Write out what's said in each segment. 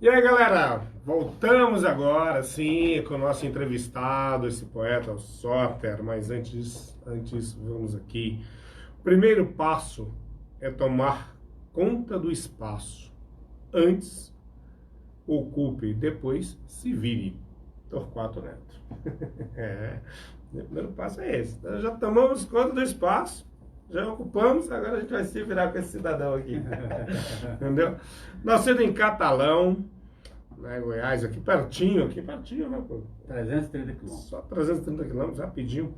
E aí, galera, voltamos agora, sim, com o nosso entrevistado, esse poeta, o Soter, mas antes vamos aqui. O primeiro passo é tomar conta do espaço. Antes, ocupe, depois se vire. Torquato Neto. O primeiro passo é esse. Nós já tomamos conta do espaço, já ocupamos, agora a gente vai se virar com esse cidadão aqui. Entendeu? Nascido em Catalão, né, Goiás, aqui pertinho, né, pô? 330 quilômetros. Só 330 quilômetros, rapidinho.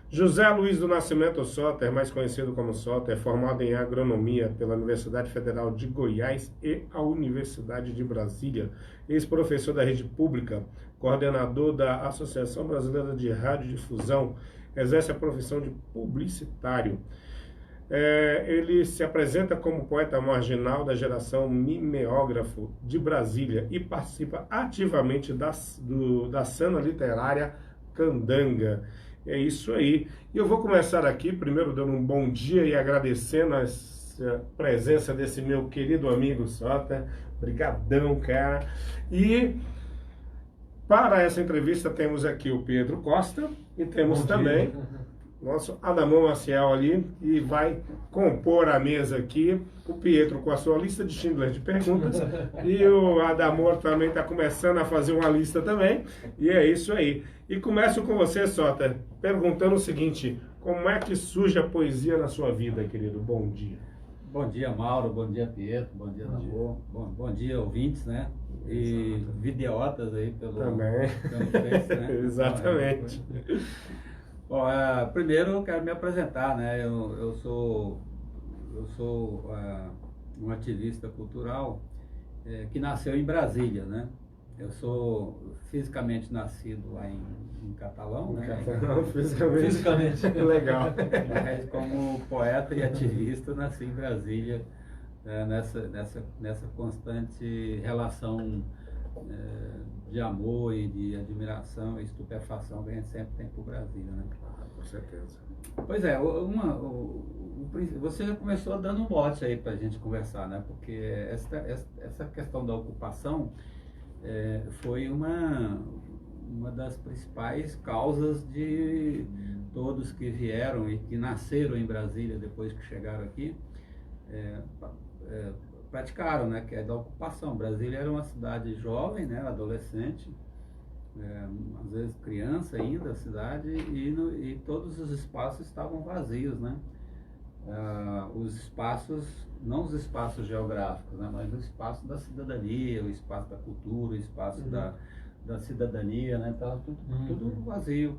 José Luiz do Nascimento Soter, mais conhecido como Soter, formado em agronomia pela Universidade Federal de Goiás e a Universidade de Brasília, ex-professor da rede pública, coordenador da Associação Brasileira de Radiodifusão, exerce a profissão de publicitário. Ele se apresenta como poeta marginal da geração mimeógrafo de Brasília e participa ativamente da cena literária candanga. É isso aí. E eu vou começar aqui, primeiro dando um bom dia e agradecendo a presença desse meu querido amigo Soter. Obrigadão, cara. E para essa entrevista temos aqui o Pedro Costa e temos também nosso Adamão Maciel ali, e vai compor a mesa aqui, o Pietro com a sua lista de Schindler de perguntas, e o Adamor também está começando a fazer uma lista também, e é isso aí. E começo com você, Soter, perguntando o seguinte: como é que surge a poesia na sua vida, querido? Bom dia. Bom dia, Mauro, bom dia, Pietro, bom dia, Adamor, bom dia, ouvintes, né? E videotas aí pelo Face, né? Exatamente. Bom, primeiro eu quero me apresentar, né? Eu sou um ativista cultural que nasceu em Brasília, né? Eu sou fisicamente nascido lá em Catalão, né? Fisicamente. Legal. Mas como poeta e ativista nasci em Brasília, nessa constante relação de amor e de admiração e estupefação que a gente sempre tem por Brasília, né? Com certeza. Pois é, você já começou dando um mote aí para a gente conversar, né? Porque essa questão da ocupação foi uma das principais causas de todos que vieram e que nasceram em Brasília depois que chegaram aqui, praticaram, né? Que é da ocupação. Brasília era uma cidade jovem, né? Adolescente, às vezes criança ainda, a cidade, e todos os espaços estavam vazios, né? Os espaços, não os espaços geográficos, né? Mas o espaço da cidadania, o espaço da cultura, o espaço da cidadania, né? Estava tudo vazio.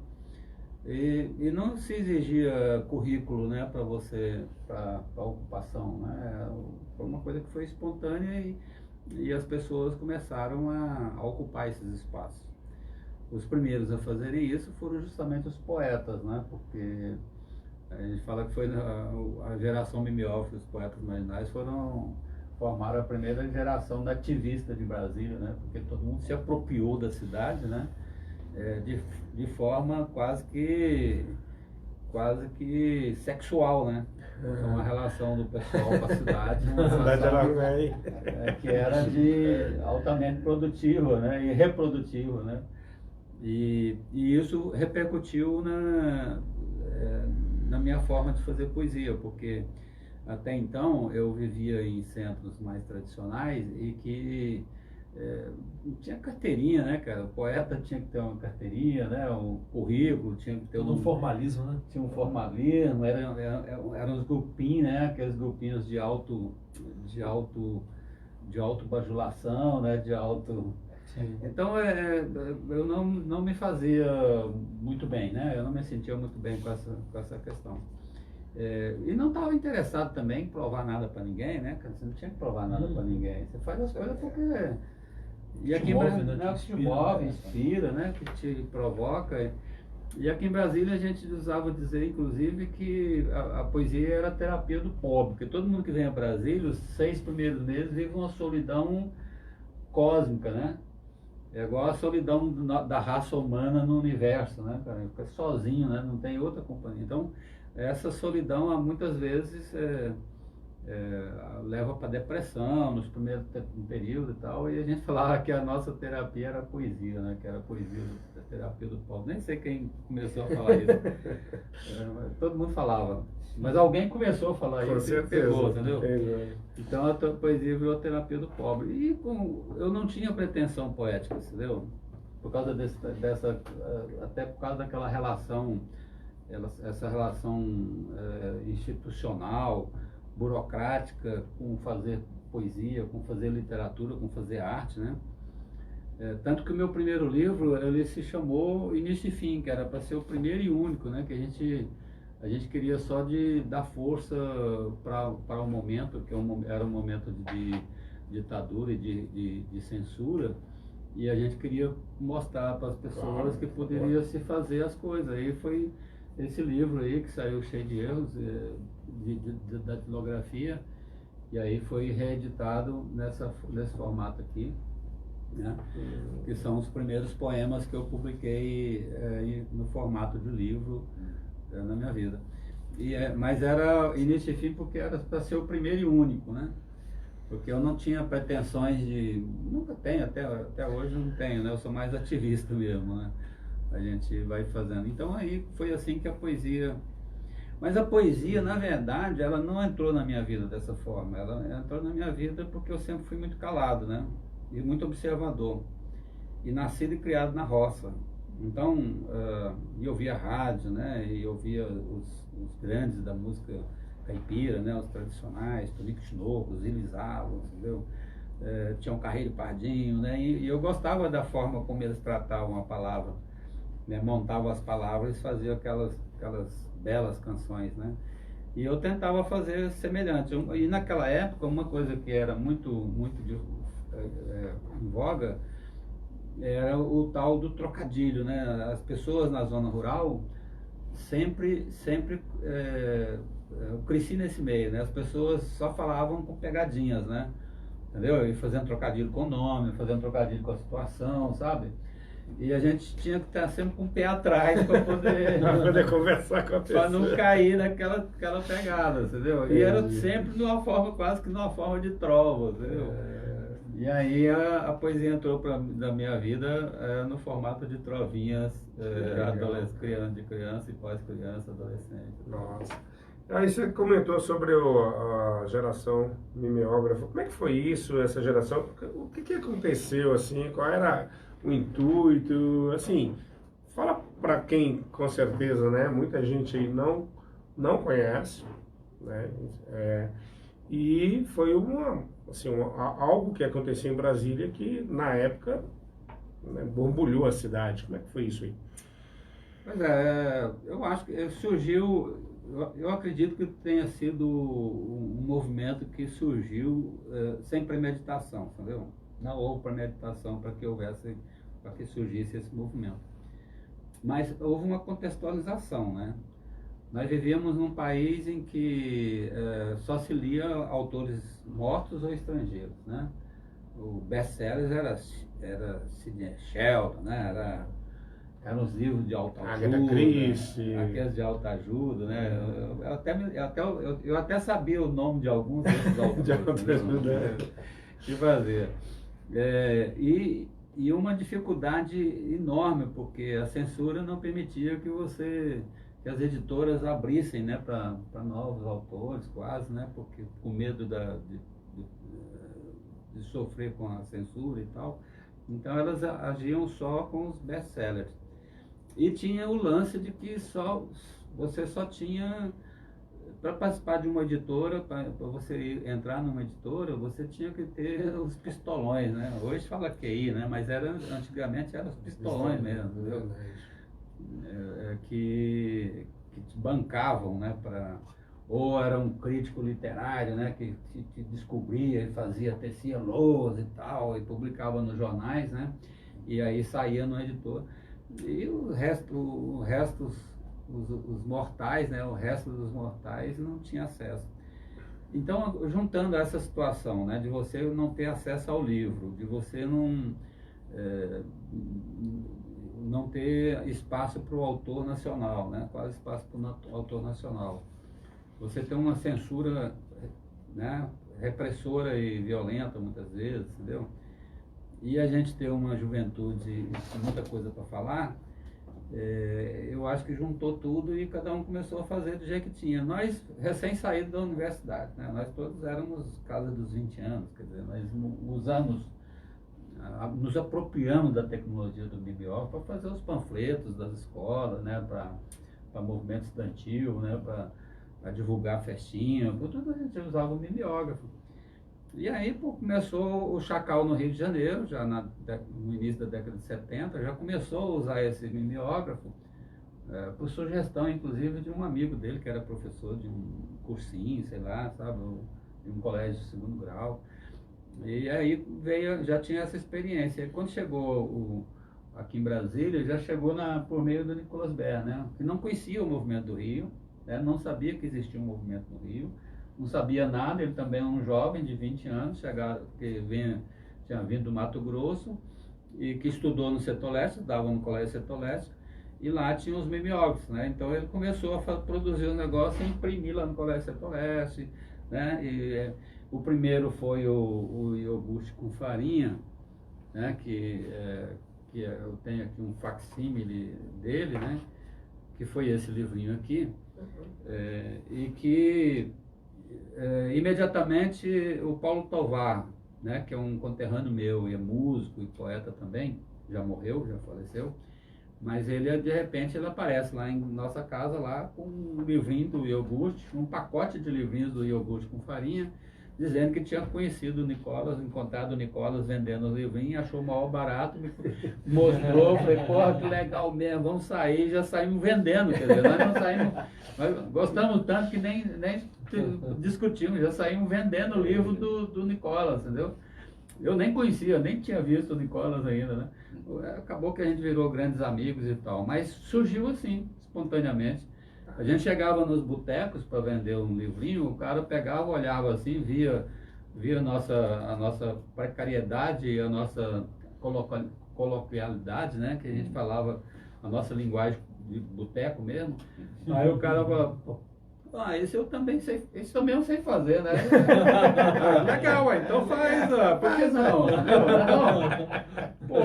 E não se exigia currículo, né, para a ocupação, né? Foi uma coisa que foi espontânea e as pessoas começaram a ocupar esses espaços. Os primeiros a fazerem isso foram justamente os poetas, né? Porque a gente fala que foi a geração mimeógrafa, os poetas marginais formaram a primeira geração nativista de Brasília, né? Porque todo mundo se apropriou da cidade, né? De forma quase que sexual, né? Então, a relação do pessoal com a cidade, que era altamente produtiva, né? E reprodutiva, né? E isso repercutiu na minha forma de fazer poesia, porque até então eu vivia em centros mais tradicionais e que tinha carteirinha, né, cara? O poeta tinha que ter uma carteirinha, né? O currículo tinha que ter um formalismo, né? Tinha um formalismo, eram os grupinhos, né? Aqueles grupinhos de autobajulação, né? Sim. Então eu não me fazia muito bem, né? Eu não me sentia muito bem com essa questão. E não estava interessado também em provar nada para ninguém, né? Você não tinha que provar nada para ninguém. Você faz as coisas porque... E aqui em Brasília, né, que te move, inspira, né, que te provoca. E aqui em Brasília a gente usava dizer, inclusive, que a poesia era a terapia do pobre, porque todo mundo que vem a Brasília, os 6 primeiros meses, vive uma solidão cósmica, né? É igual a solidão da raça humana no universo, né, cara? Fica sozinho, né? Não tem outra companhia. Então, essa solidão, muitas vezes, leva para depressão nos primeiros períodos e tal, e a gente falava que a nossa terapia era poesia, né? Que era a poesia da terapia do pobre. Nem sei quem começou a falar isso. Todo mundo falava. Mas alguém começou a falar Com isso certeza. e pegou, entendeu? Pegou. Então a poesia virou terapia do pobre. E eu não tinha pretensão poética, entendeu? Por causa até por causa daquela relação, essa relação institucional, burocrática, com fazer poesia, com fazer literatura, com fazer arte, né? Tanto que o meu primeiro livro, ele se chamou Início e Fim, que era para ser o primeiro e único, né? Que a gente queria só de dar força para o momento, que era um momento de ditadura e de censura, e a gente queria mostrar para as pessoas que poderia se fazer as coisas. Aí foi esse livro aí que saiu cheio de erros da datilografia, e aí foi reeditado nesse formato aqui, né? Que são os primeiros poemas que eu publiquei no formato de livro na minha vida. Mas era Início e Fim porque era para ser o primeiro e único, né? Porque eu não tinha pretensões nunca tenho, até hoje não tenho, né? Eu sou mais ativista mesmo, né? A gente vai fazendo. Então aí foi assim que a poesia... Mas a poesia, na verdade, ela não entrou na minha vida dessa forma. Ela entrou na minha vida porque eu sempre fui muito calado, né? E muito observador. E nascido e criado na roça. Então, eu via rádio, né? E eu via os grandes da música caipira, né? Os tradicionais, Tonico Tinoco, Zilizalo, entendeu? Tinha um Carreiro Pardinho, né? E eu gostava da forma como eles tratavam a palavra, né? Montavam as palavras e faziam aquelas belas canções, né? E eu tentava fazer semelhante. E naquela época, uma coisa que era muito em voga era o tal do trocadilho, né? As pessoas na zona rural sempre eu cresci nesse meio, né? As pessoas só falavam com pegadinhas, né? Entendeu? E fazendo trocadilho com o nome, fazendo trocadilho com a situação, sabe? E a gente tinha que estar sempre com o pé atrás para poder conversar com a pessoa. Para não cair naquela pegada, entendeu? E era sempre quase que numa forma de trova, entendeu? E aí a poesia entrou na minha vida no formato de trovinhas de criança e pós-criança, adolescente. Nossa. Aí você comentou sobre a geração mimeógrafa. Como é que foi isso, essa geração? O que aconteceu, assim? Qual era o intuito? Assim, fala para quem, com certeza, né? Muita gente aí não conhece, né? E foi algo que aconteceu em Brasília que, na época, né, borbulhou a cidade. Como é que foi isso aí? Pois eu acho que surgiu... Eu acredito que tenha sido um movimento que surgiu sem premeditação, entendeu? Não houve premeditação para que surgisse esse movimento. Mas houve uma contextualização, né? Nós vivíamos num país em que só se lia autores mortos ou estrangeiros, né? O best-seller era Sidney Sheldon, né? Eram os livros de autoajuda, aqueles de autoajuda, né? Eu até sabia o nome de alguns desses autores. De autoajuda. De fazer. E uma dificuldade enorme, porque a censura não permitia que as editoras abrissem, né, para novos autores, quase, né? Porque com medo de sofrer com a censura e tal. Então elas agiam só com os best-sellers. E tinha o lance de que você só tinha, para participar de uma editora, para você entrar numa editora, você tinha que ter os pistolões, né? Hoje fala QI, né? Mas antigamente eram os pistolões mesmo, entendeu? Que te bancavam, né? Ou era um crítico literário, né? Que te descobria e tecia lousa e tal, e publicava nos jornais, né? E aí saía no editor. E os mortais, né? O resto dos mortais não tinha acesso. Então, juntando essa situação, né? De você não ter acesso ao livro, de você não ter espaço para o autor nacional, né? Quase espaço para o autor nacional. Você tem uma censura né? Repressora e violenta muitas vezes, entendeu? E a gente ter uma juventude com muita coisa para falar, eu acho que juntou tudo e cada um começou a fazer do jeito que tinha. Nós, recém-saídos da universidade, né? Nós todos éramos casa dos 20 anos, quer dizer, nós usamos, nos apropriamos da tecnologia do mimeógrafo para fazer os panfletos das escolas, né? Para movimento estudantil, né? Para divulgar festinha, por tudo a gente usava o mimeógrafo. E aí começou o Chacal no Rio de Janeiro, já no início da década de 70, já começou a usar esse mimeógrafo, por sugestão, inclusive, de um amigo dele, que era professor de um cursinho, sei lá, sabe, de um colégio de segundo grau. E aí já tinha essa experiência. E quando chegou aqui em Brasília, já chegou por meio do Nicolas Ber, né, que não conhecia o movimento do Rio, né, não sabia que existia um movimento no Rio, não sabia nada. Ele também é um jovem de 20 anos, que tinha vindo do Mato Grosso e que estudou no Setor-Leste, estava no Colégio Setor-Leste, e lá tinha os mimeógrafos, né? Então ele começou a produzir um negócio e imprimir lá no Colégio Setor-Leste, né? E o primeiro foi o iogurte com farinha, né? Que eu tenho aqui um facsímile dele, né? Que foi esse livrinho aqui, e que imediatamente o Paulo Tovar, né, que é um conterrâneo meu e é músico e poeta também, já morreu, já faleceu, mas ele de repente ele aparece lá em nossa casa lá com um livrinho do iogurte, um pacote de livrinhos do iogurte com farinha, dizendo que tinha conhecido o Nicolas, encontrado o Nicolas vendendo os livrinhos, achou o maior barato, me mostrou, falei, porra, que legal mesmo, vamos sair, já saímos vendendo, quer dizer, nós não saímos, nós gostamos tanto que nem discutimos, já saímos vendendo o livro do Nicolas, entendeu? Eu nem conhecia, nem tinha visto o Nicolas ainda, né? Acabou que a gente virou grandes amigos e tal, mas surgiu assim, espontaneamente. A gente chegava nos botecos para vender um livrinho, o cara pegava, olhava assim, via a nossa precariedade e a nossa coloquialidade, né? Que a gente falava a nossa linguagem de boteco mesmo. Aí o cara falava, esse eu também sei, esse também eu sei fazer, né? Legal, então faz, por que não? Pô,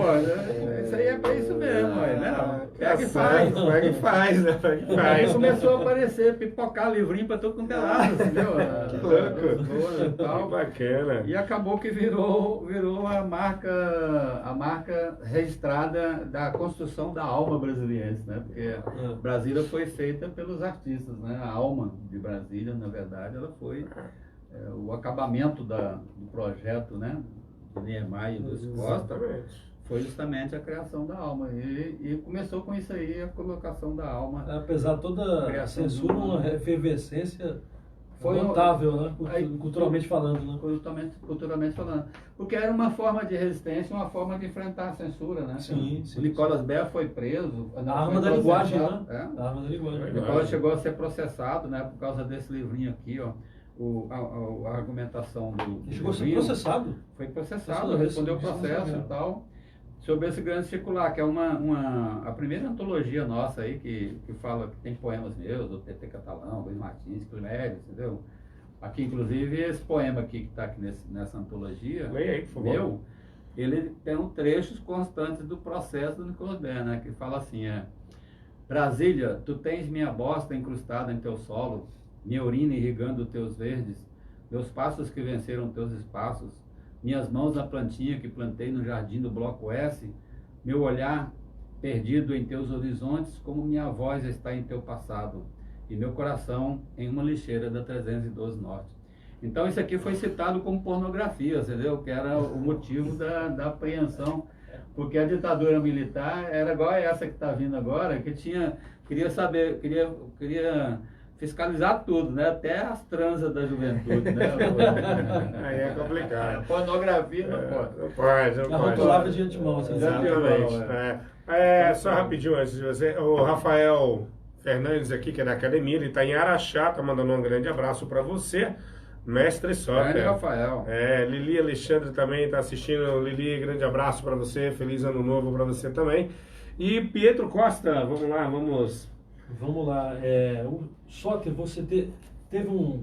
isso aí é pra isso mesmo, né? Pega e faz. Pega e faz, né? Pega e Aí faz. começou a aparecer, pipocar livrinho pra todo quanto é lado, entendeu? Que louco. E tal. Que bacana. E acabou que virou a marca registrada da construção da alma brasiliense, né? Porque Brasília foi feita pelos artistas, né? A alma de Brasília, na verdade, ela foi o acabamento do projeto, né? Do Niemeyer e dos Costa. Exatamente. Foi justamente a criação da alma. E começou com isso aí, a colocação da alma. Apesar de toda a censura, uma efervescência Foi notável, né? aí, Culturalmente falando, né? Culturalmente falando. Porque era uma forma de resistência, uma forma de enfrentar a censura, né? Sim, O Nicolas Ber foi preso. A arma da linguagem, né? É. A arma da linguagem. O Nicolas chegou a ser processado, né? Por causa desse livrinho aqui, ó. A argumentação do Chegou a ser livrinho. processado? Foi processado, respondeu o processo e tal. Sobre esse grande circular, que é a primeira antologia nossa aí, que fala que tem poemas meus, do TT Catalão, Luiz Martins, Climério, entendeu? Aqui, inclusive, esse poema aqui que está aqui nessa antologia, Leia aí, por favor. meu, ele tem trechos constantes do processo do Nicolas Ber, né? Que fala assim, Brasília, tu tens minha bosta incrustada em teu solo, minha urina irrigando teus verdes, meus passos que venceram teus espaços, minhas mãos na plantinha que plantei no jardim do Bloco S, meu olhar perdido em teus horizontes, como minha voz está em teu passado, e meu coração em uma lixeira da 312 Norte. Então isso aqui foi citado como pornografia, entendeu? Que era o motivo da apreensão, porque a ditadura militar era igual a essa que está vindo agora, que queria fiscalizar tudo, né? Até as transas da juventude, né? Aí é complicado. A pornografia não pode. Não pode, não A pode. rotulava de antemão, assim. Exatamente. Só rapidinho antes de você, o Rafael Fernandes aqui, que é da academia, ele está em Araxá, tá mandando um grande abraço para você, mestre Soter. Grande Rafael. Lili Alexandre também está assistindo. Lili, grande abraço para você, feliz ano novo para você também. E Pietro Costa, vamos lá, vamos... Vamos lá. Soter, você teve um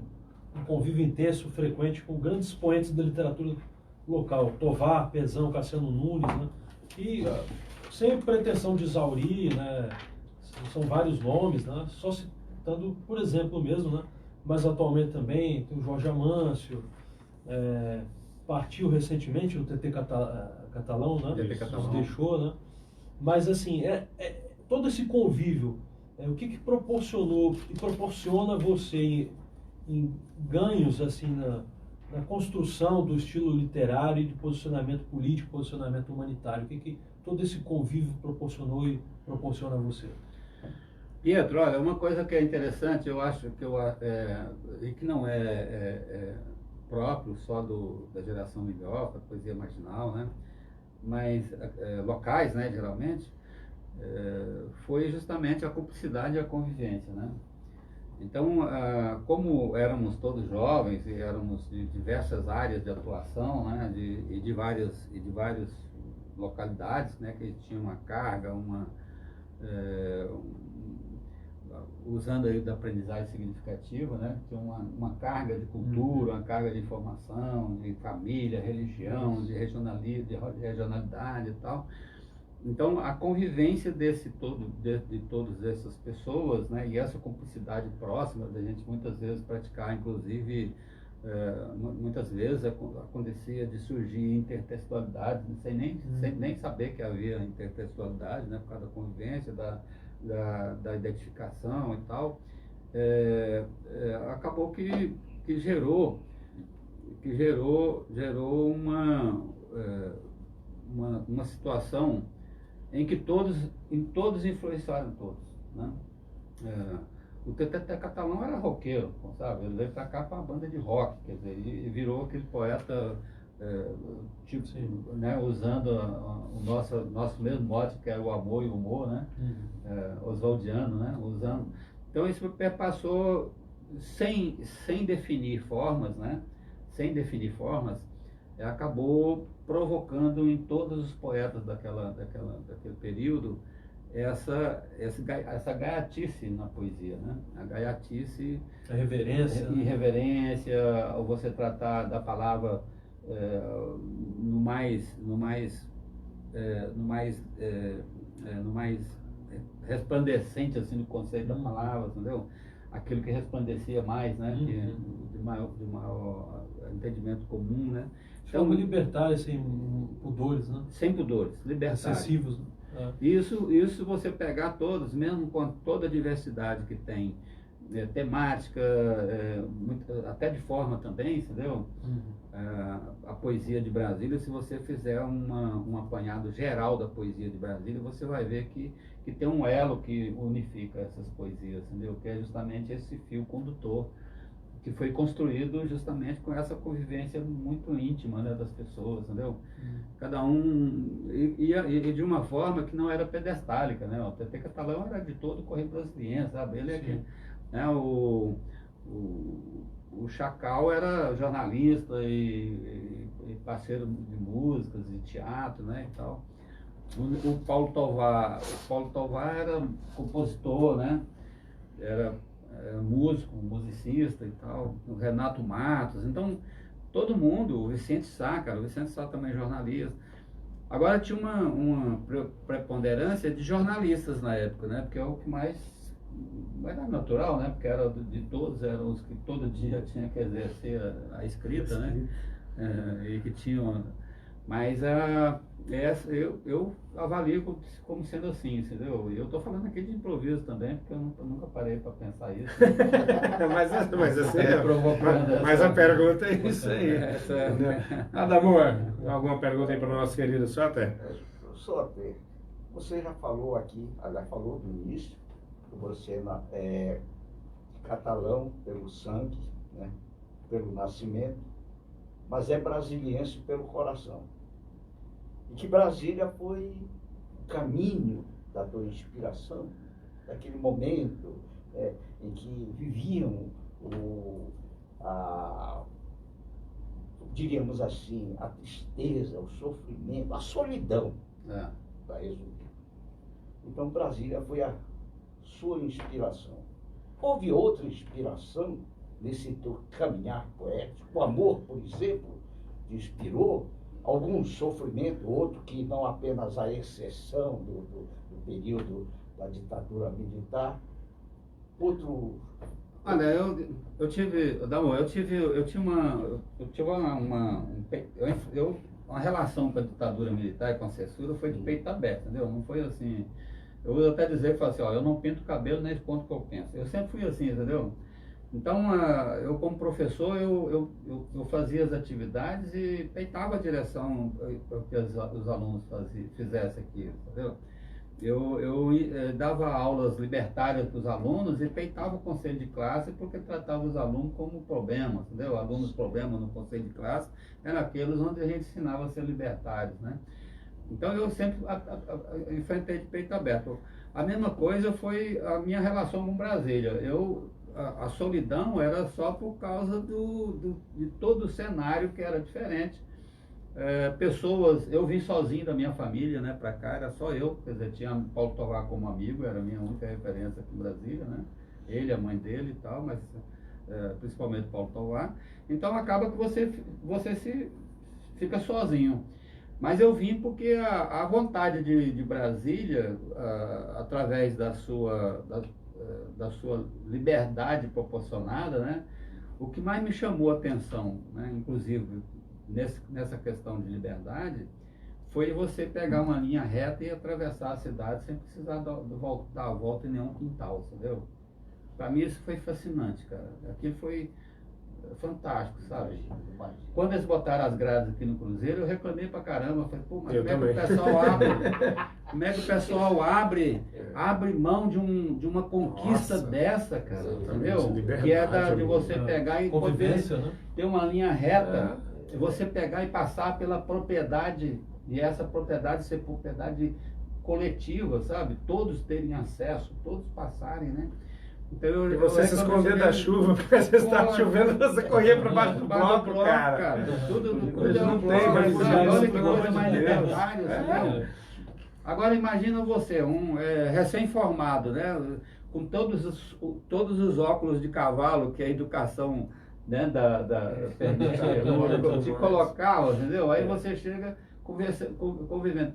um convívio intenso, frequente, com grandes expoentes da literatura local, Tovar, Pezão, Cassiano Nunes, né? E sem pretensão de exaurir, né? São vários nomes, né? Só citando por exemplo mesmo, né? Mas atualmente também tem o Jorge Amâncio, partiu recentemente o TT Catalão, né? TT Catalão. Nos deixou, né? Mas assim, todo esse convívio, o que proporcionou e proporciona a você em ganhos assim na construção do estilo literário e de posicionamento político, posicionamento humanitário? O que todo esse convívio proporcionou e proporciona a você? Pietro, olha, uma coisa que é interessante, eu acho que e que não é próprio só da geração Minhoca, poesia marginal, né? Mas locais, né, geralmente, foi justamente a cumplicidade e a convivência, né? Então, como éramos todos jovens e éramos de diversas áreas de atuação, né, e de várias localidades, né, que tinham uma carga, usando aí da aprendizagem significativa, né, tinha uma carga de cultura, uma carga de informação, de família, religião, de regionalidade e tal. Então, a convivência de todas essas pessoas, né, e essa cumplicidade próxima da gente muitas vezes praticar, inclusive, muitas vezes acontecia de surgir intertextualidade, sem nem saber que havia intertextualidade, né, por causa da convivência, da identificação e tal, acabou que gerou uma situação em que todos influenciaram todos, né? O TT Catalão era roqueiro, sabe? Ele veio pra cá para uma banda de rock, quer dizer, e virou aquele poeta, né, usando o nosso mesmo mote, que era o amor e o humor, né? Oswaldiano, né? Usando. Então isso perpassou sem definir formas, né? Sem definir formas, acabou provocando em todos os poetas daquele período essa gaiatice na poesia, né? A gaiatice, a reverência, irreverência, ao você tratar da palavra no mais resplandecente assim, do conceito da palavra, entendeu? Aquilo que resplandecia mais, né? De maior entendimento comum, né? Então, libertário, sem pudores, né? Sem pudores, libertário. Excessivos. Né? Isso você pegar todos, mesmo com toda a diversidade que tem, temática, até de forma também, entendeu? A poesia de Brasília, se você fizer um apanhado geral da poesia de Brasília, você vai ver que tem um elo que unifica essas poesias, entendeu? Que é justamente esse fio condutor, que foi construído justamente com essa convivência muito íntima, né, das pessoas, entendeu? Cada um, e de uma forma que não era pedestálica, né? O TT Catalão era de todo o correio brasiliense, sabe? Ele é que, né, o Chacal era jornalista e parceiro de músicas e teatro, né, e tal. O Paulo Tovar era compositor, né? Era músico, musicista e tal, o Renato Matos, então todo mundo, o Vicente Sá também é jornalista. Agora tinha uma preponderância de jornalistas na época, né? Porque é o que mais era natural, né? Porque era de todos, eram os que todo dia tinha que exercer a escrita, né? E que tinham, mas eu avalio como sendo assim, entendeu? Eu estou falando aqui de improviso também, porque eu nunca parei para pensar isso. mas a pergunta é isso aí. Adamor, alguma pergunta aí para o nosso querido Soter? Soter, você já falou aqui, falou do início, que você é catalão pelo sangue, né, pelo nascimento, mas é brasiliense pelo coração. E que Brasília foi o caminho da tua inspiração, daquele momento em que viviam diríamos assim, a tristeza, o sofrimento, a solidão, para resumir. Então Brasília foi a sua inspiração. Houve outra inspiração nesse teu caminhar poético? O amor, por exemplo, te inspirou? Algum sofrimento, outro que não apenas a exceção do período da ditadura militar? Outro... Olha, eu tive, Damon, eu tinha uma relação com a ditadura militar e com a censura foi de peito aberto, entendeu? Não foi assim, eu vou até dizer que assim, ó, eu não pinto cabelo nesse ponto que eu penso. Eu sempre fui assim, entendeu? Então, eu como professor, eu fazia as atividades e peitava a direção para que os alunos fizessem aquilo, entendeu? Eu dava aulas libertárias para os alunos e peitava o conselho de classe porque tratava os alunos como problemas, entendeu? Alunos problemas no conselho de classe eram aqueles onde a gente ensinava a ser libertários, né? Então eu sempre enfrentei de peito aberto. A mesma coisa foi a minha relação com Brasília. A solidão era só por causa de todo o cenário que era diferente. Pessoas, eu vim sozinho da minha família, né, para cá, era só eu, quer dizer, tinha Paulo Tovar como amigo, era a minha única referência aqui em Brasília, né, ele, a mãe dele e tal, mas principalmente Paulo Tovar. Então acaba que você se fica sozinho. Mas eu vim porque a vontade de Brasília, através da sua liberdade proporcionada, né, o que mais me chamou a atenção, né, inclusive nessa questão de liberdade, foi você pegar uma linha reta e atravessar a cidade sem precisar dar a volta em nenhum quintal, entendeu? Para mim isso foi fascinante, cara. Aquilo foi fantástico, sabe? Quando eles botaram as grades aqui no Cruzeiro, eu reclamei pra caramba. Falei, pô, mas como é que o pessoal abre? Como é que o pessoal abre mão de uma conquista dessa, cara? Entendeu? Que é de você pegar e poder ter uma linha reta, você pegar e passar pela propriedade, e essa propriedade ser propriedade coletiva, sabe? Todos terem acesso, todos passarem, né? Então, e você se esconder da chuva, porque às vezes está chovendo, você corria para baixo do bloco, cara. Tudo não tem mais olha que coisa mais libertária, entendeu? Agora imagina você, recém-formado, né? Com todos os óculos de cavalo que a educação, né, te colocava, entendeu? Aí você chega convivendo.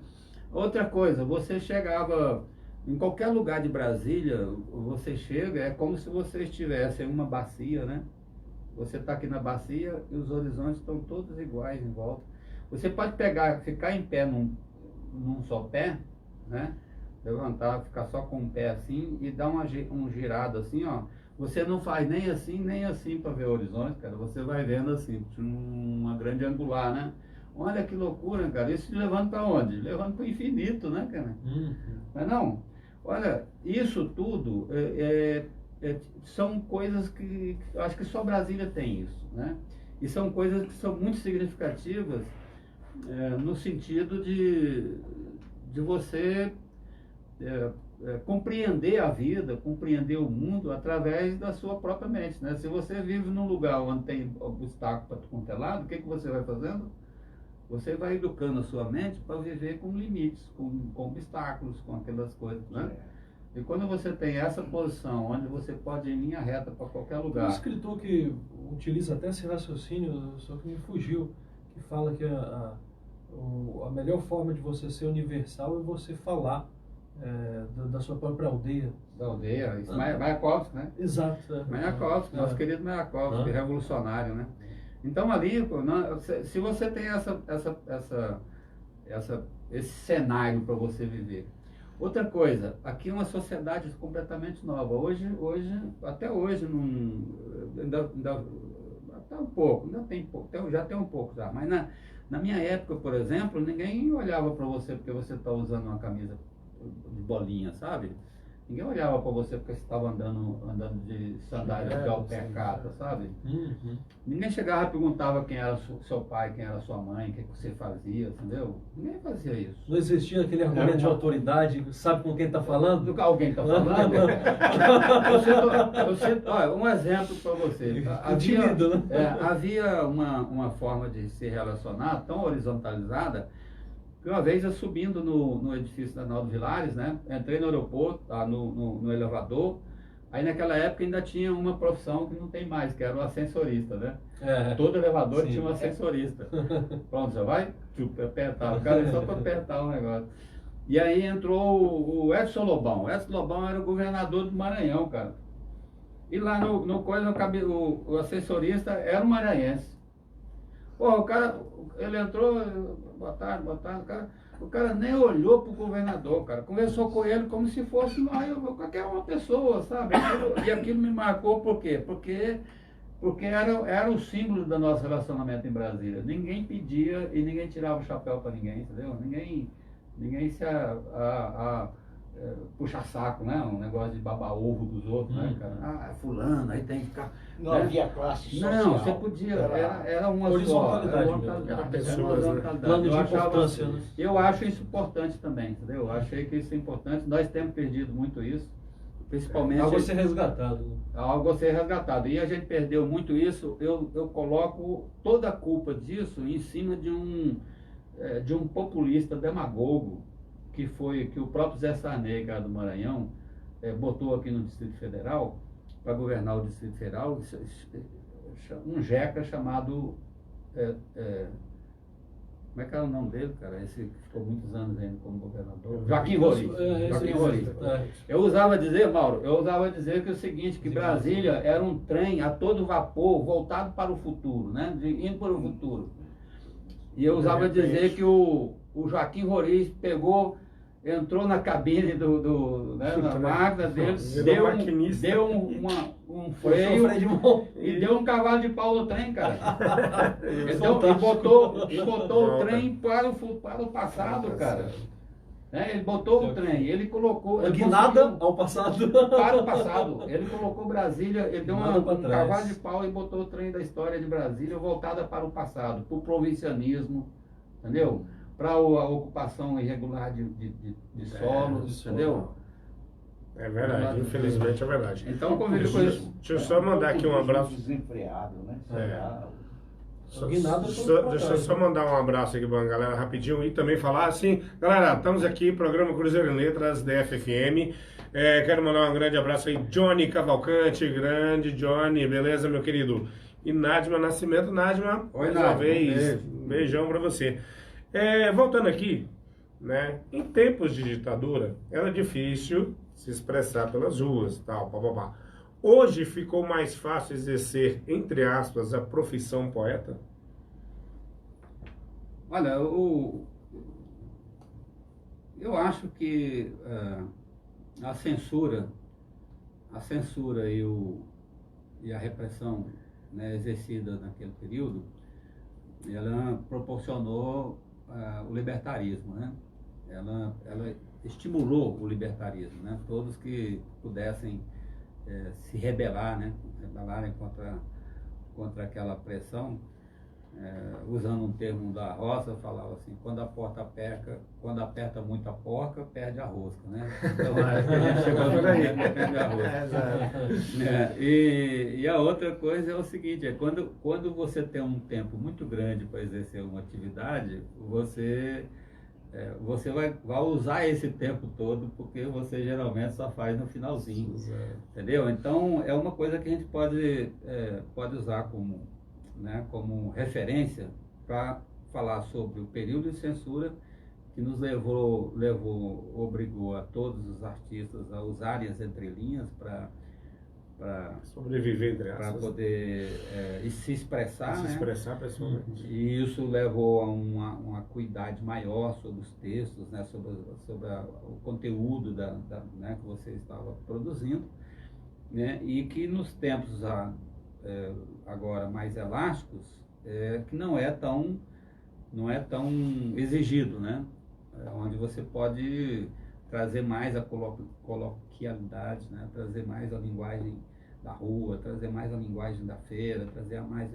Outra coisa, você chegava em qualquer lugar de Brasília, você chega, é como se você estivesse em uma bacia, né? Você está aqui na bacia e os horizontes estão todos iguais em volta. Você pode ficar em pé num só pé, né? Levantar, ficar só com um pé assim e dar um girado assim, ó. Você não faz nem assim para ver o horizonte, cara. Você vai vendo assim, uma grande angular, né? Olha que loucura, cara. Isso te levando para onde? Levando para o infinito, né, cara? Mas não. Olha, isso tudo são coisas que acho que só Brasília tem isso, né? E são coisas que são muito significativas no sentido de você compreender a vida, compreender o mundo através da sua própria mente, né? Se você vive num lugar onde tem obstáculo para tudo quanto é lado, o que você vai fazendo? Você vai educando a sua mente para viver com limites, com obstáculos, com aquelas coisas, né? E quando você tem essa posição, onde você pode ir em linha reta para qualquer lugar... Tem um escritor que utiliza até esse raciocínio, só que me fugiu, que fala que a melhor forma de você ser universal é você falar da sua própria aldeia. Da aldeia, isso, Mayakovsky, né? Exato. Mayakovsky, nosso querido Mayakovsky, revolucionário, né? Então ali, se você tem esse cenário para você viver. Outra coisa, aqui é uma sociedade completamente nova. Até hoje, até um pouco, já tem um pouco já. Mas na minha época, por exemplo, ninguém olhava para você porque você está usando uma camisa de bolinha, sabe? Ninguém olhava para você porque você estava andando de sandália de alpercata, sabe? Ninguém chegava e perguntava quem era seu pai, quem era sua mãe, o que você fazia, entendeu? Ninguém fazia isso. Não existia aquele argumento de autoridade, sabe com quem está falando? Do que alguém está falando? Olha, um exemplo para você. Havia uma forma de se relacionar tão horizontalizada que uma vez eu subindo no edifício da Arnaldo Vilares, né? Entrei no aeroporto, no elevador, Aí naquela época ainda tinha uma profissão que não tem mais, que era o ascensorista, né? É. Todo elevador Sim. tinha um ascensorista. Pronto, já vai apertar, o cara só para apertar o negócio. E aí entrou o Edson Lobão. O Edson Lobão era o governador do Maranhão, cara. E lá no coisa, o assessorista era um maranhense. Pô, o cara, ele entrou, boa tarde, o cara nem olhou pro governador, cara. Conversou com ele como se fosse qualquer uma pessoa, sabe? E aquilo me marcou por quê? Porque era o símbolo do nosso relacionamento em Brasília. Ninguém pedia e ninguém tirava o chapéu para ninguém, entendeu? Ninguém se puxa saco, né? Um negócio de babar ovo dos outros, né, cara? Ah, é fulano, aí tem que ficar... Não né? havia classe social. Não, você podia, era uma horizontalidade só, mesmo. Era pessoas, né? Plano de Eu achava- importância, né? Eu acho isso importante também, entendeu? Eu achei que isso é importante. Nós temos perdido muito isso, principalmente... Algo a ser resgatado. Né? Algo a ser resgatado. E a gente perdeu muito isso. Eu coloco toda a culpa disso em cima de um populista demagogo, que o próprio Zé Sarney, cara do Maranhão, botou aqui no Distrito Federal, para governar o Distrito Federal, um jeca chamado... como é que era o nome dele, cara? Esse que ficou muitos anos ainda como governador. Joaquim Roriz. Joaquim Roriz. Eu usava dizer, Mauro, que é o seguinte, que Brasília era um trem a todo vapor, voltado para o futuro, né? Indo para o futuro. E eu usava dizer que o Joaquim Roriz entrou na cabine na máquina dele, deu um freio e deu um cavalo de pau no trem, cara. E botou o trem para o passado, cara. Ele botou o trem, ele colocou... Guinada ao passado. Para o passado. Ele colocou Brasília, ele deu um cavalo de pau e botou o trem da história de Brasília voltada para o passado, para o provincianismo, entendeu? Para a ocupação irregular de solo, entendeu? É verdade, infelizmente é verdade. Então, convive com isso. Deixa eu só mandar aqui um abraço. Desenfreado, né? Deixa eu só mandar um abraço aqui pra galera rapidinho e também falar assim, galera, estamos aqui, programa Cruzeiro em Letras, DFFM. Quero mandar um grande abraço aí, Johnny Cavalcante, grande Johnny, beleza, meu querido? E Nádima Nascimento. Nádima, mais uma vez, beijão pra você. Voltando aqui, né? Em tempos de ditadura, era difícil se expressar pelas ruas, tal, papapá. Hoje ficou mais fácil exercer, entre aspas, a profissão poeta? Olha, eu acho que a censura e a repressão, né, exercida naquele período, ela proporcionou o libertarismo, né? Ela estimulou o libertarismo, né? Todos que pudessem se rebelar, né? Rebelarem contra aquela pressão, usando um termo da roça, falava assim, quando aperta muito a porca, perde a rosca, né? Então acho que a gente chegou no momento que perde a rosca. E a outra coisa é o seguinte, quando você tem um tempo muito grande para exercer uma atividade, você vai usar esse tempo todo, porque você geralmente só faz no finalzinho, entendeu? Então é uma coisa que a gente pode usar como referência para falar sobre o período de censura que nos obrigou a todos os artistas a usarem as entrelinhas para sobreviver, entre aspas, para poder se expressar, se né? expressar pessoalmente. E isso levou a uma acuidade maior sobre os textos, né? sobre o conteúdo né? que você estava produzindo, né? E que nos tempos agora mais elásticos, que não é tão exigido, né? Onde você pode trazer mais a coloquialidade, né? Trazer mais a linguagem da rua, trazer mais a linguagem da feira, trazer mais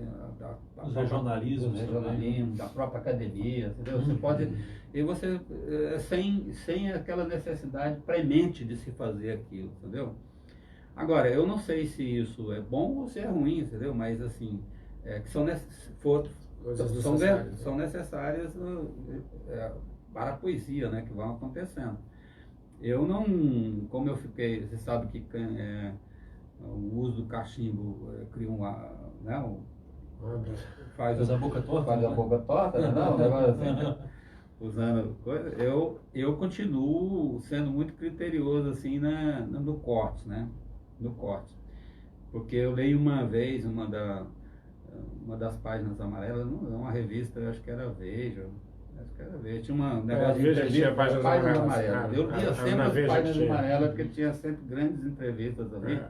os regionalismos, da própria academia, entendeu? Você pode, e você sem aquela necessidade premente de se fazer aquilo, entendeu? Agora, eu não sei se isso é bom ou se é ruim, entendeu? Mas assim, que são necessárias para a poesia, né, que vão acontecendo. Eu não, como eu fiquei, você sabe que o uso do cachimbo cria né, Faz a boca torta, faz a né? boca torta, né? Não, um negócio assim, né? Usando coisa, eu continuo sendo muito criterioso assim no corte, né? No corte. Porque eu leio uma vez uma das páginas amarelas, uma revista, eu acho que era Veja, tinha um negócio de Veja entrevista, tinha páginas amarelas. Eu lia sempre Na as Veja páginas tinha. amarelas, porque tinha sempre grandes entrevistas ali. É.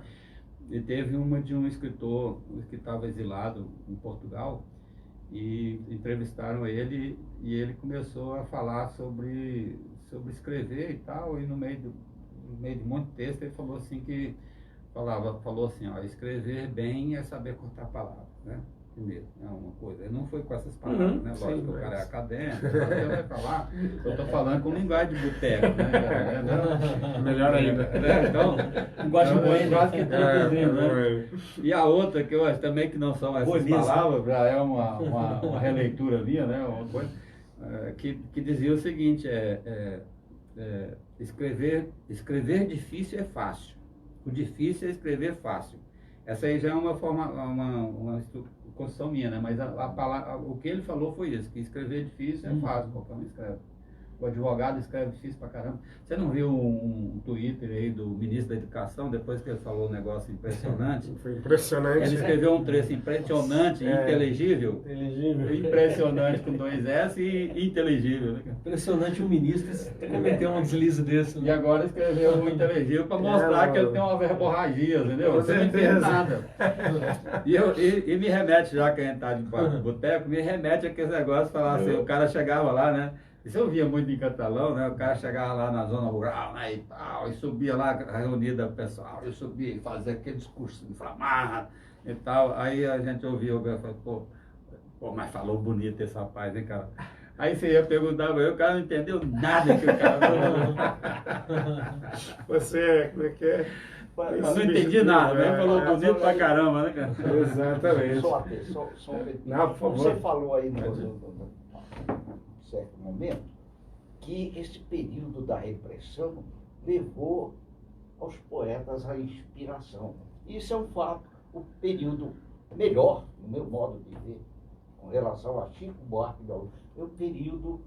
E teve uma de um escritor que estava exilado em Portugal, e entrevistaram ele, e ele começou a falar sobre escrever e tal, e no meio de muito texto ele falou assim falou assim, ó, escrever bem é saber cortar palavras, né? Primeiro, é uma coisa. Ele não foi com essas palavras, né? Sim, Lógico, o mas- cara é acadêmico, ele vai falar, eu estou falando com linguagem de boteco, né? Melhor ainda. Então, Linguagem boêmia. quase que estou entendendo, né? É, E a outra, que eu acho também que não são essas Bonito. palavras, já é uma releitura minha, né? Uma coisa, que dizia o seguinte, escrever difícil é fácil. O difícil é escrever fácil. Essa aí já é uma forma, uma construção minha, né? Mas a palavra, o que ele falou foi isso, que escrever difícil é fácil, qualquer um escreve. O advogado escreve difícil pra caramba. Você não viu um Twitter aí do ministro da Educação, depois que ele falou um negócio impressionante? Foi impressionante. Ele escreveu um trecho impressionante, inteligível. Inteligível. Impressionante com 2 S e inteligível. Né? Impressionante o ministro cometer um deslize desse. E Né? agora escreveu o inteligível para mostrar que ele tem uma verborragia, entendeu? Com Você não entende certeza. nada. E me remete, já que a gente tá de boteco, me remete aquele negócio de falar assim, o cara chegava lá, né? Isso eu via muito em Catalão, né? O cara chegava lá na zona rural, né, e tal, e subia lá, reunida o pessoal, e subia e fazia aquele discurso inflamado e tal. Aí a gente ouvia o cara falou, pô, mas falou bonito esse rapaz, hein, cara? Aí você ia perguntar pra ele, o cara não entendeu nada que o cara falou. Você, como é que é? Eu não entendi nada, né? Falou bonito pra caramba, né, cara? Exatamente. Só um pouquinho. Não, por favor. Você falou aí no certo momento que esse período da repressão levou aos poetas a inspiração. Isso é um fato. O período melhor, no meu modo de ver, com relação a Chico Buarque de Holanda, é o período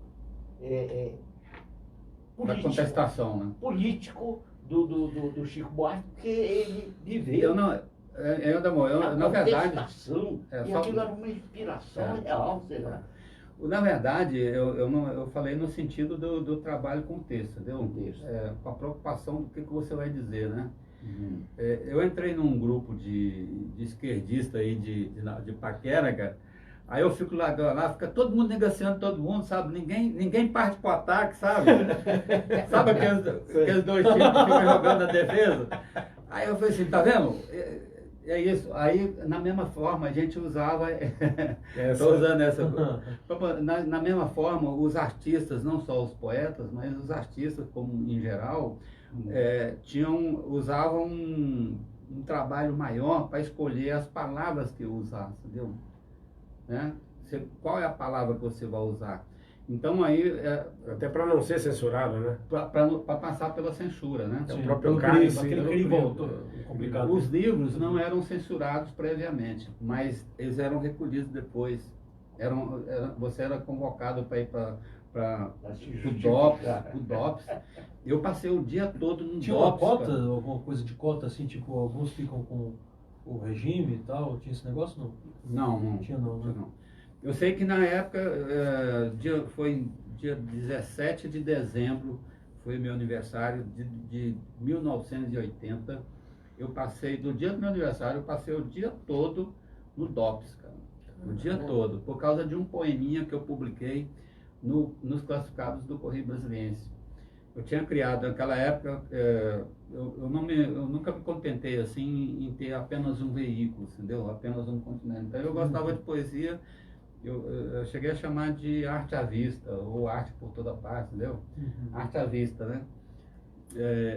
Da político, contestação, né? político do Chico Buarque, porque ele viveu Eu não... na verdade... contestação, e só- aquilo era uma inspiração real, sei lá. Na verdade, eu falei no sentido do trabalho com texto, entendeu? Com texto. Com a preocupação do que você vai dizer, né? Uhum. Eu entrei num grupo de esquerdista aí de Paquera, cara. Aí eu fico lá, fica todo mundo negociando todo mundo, sabe? Ninguém parte pro ataque, sabe? Sabe aqueles 2 times que ficam jogando na defesa? Aí eu falei assim, tá vendo? É isso. Aí, na mesma forma, a gente usava... Estou usando essa... Na mesma forma, os artistas, não só os poetas, mas os artistas, como em geral, usavam um trabalho maior para escolher as palavras que eu usasse, entendeu? Né? Qual é a palavra que você vai usar? Então aí Até para não ser censurado, né? para passar pela censura, né? Sim. Sim, próprio pelo cálice, aquele pelo crivo crivo. complicado. Os livros não eram censurados previamente, mas eles eram recolhidos depois. Você era convocado para ir para o DOPS. Eu passei o dia todo no Tinha uma DOPS. cota, cara. alguma coisa de cota assim, tipo, alguns ficam com o regime e tal, tinha esse negócio não? Não Tinha não, né? não. Eu sei que na época, foi dia 17 de dezembro, foi meu aniversário de 1980. Eu passei, do dia do meu aniversário, eu passei o dia todo no DOPS, cara. O dia todo, por causa de um poeminha que eu publiquei nos classificados do Correio Brasiliense. Eu tinha criado, naquela época, eu nunca me contentei assim em ter apenas um veículo, entendeu? Apenas um continente. Então eu gostava de poesia, eu cheguei a chamar de arte à vista, ou arte por toda parte, entendeu? Arte à vista, né?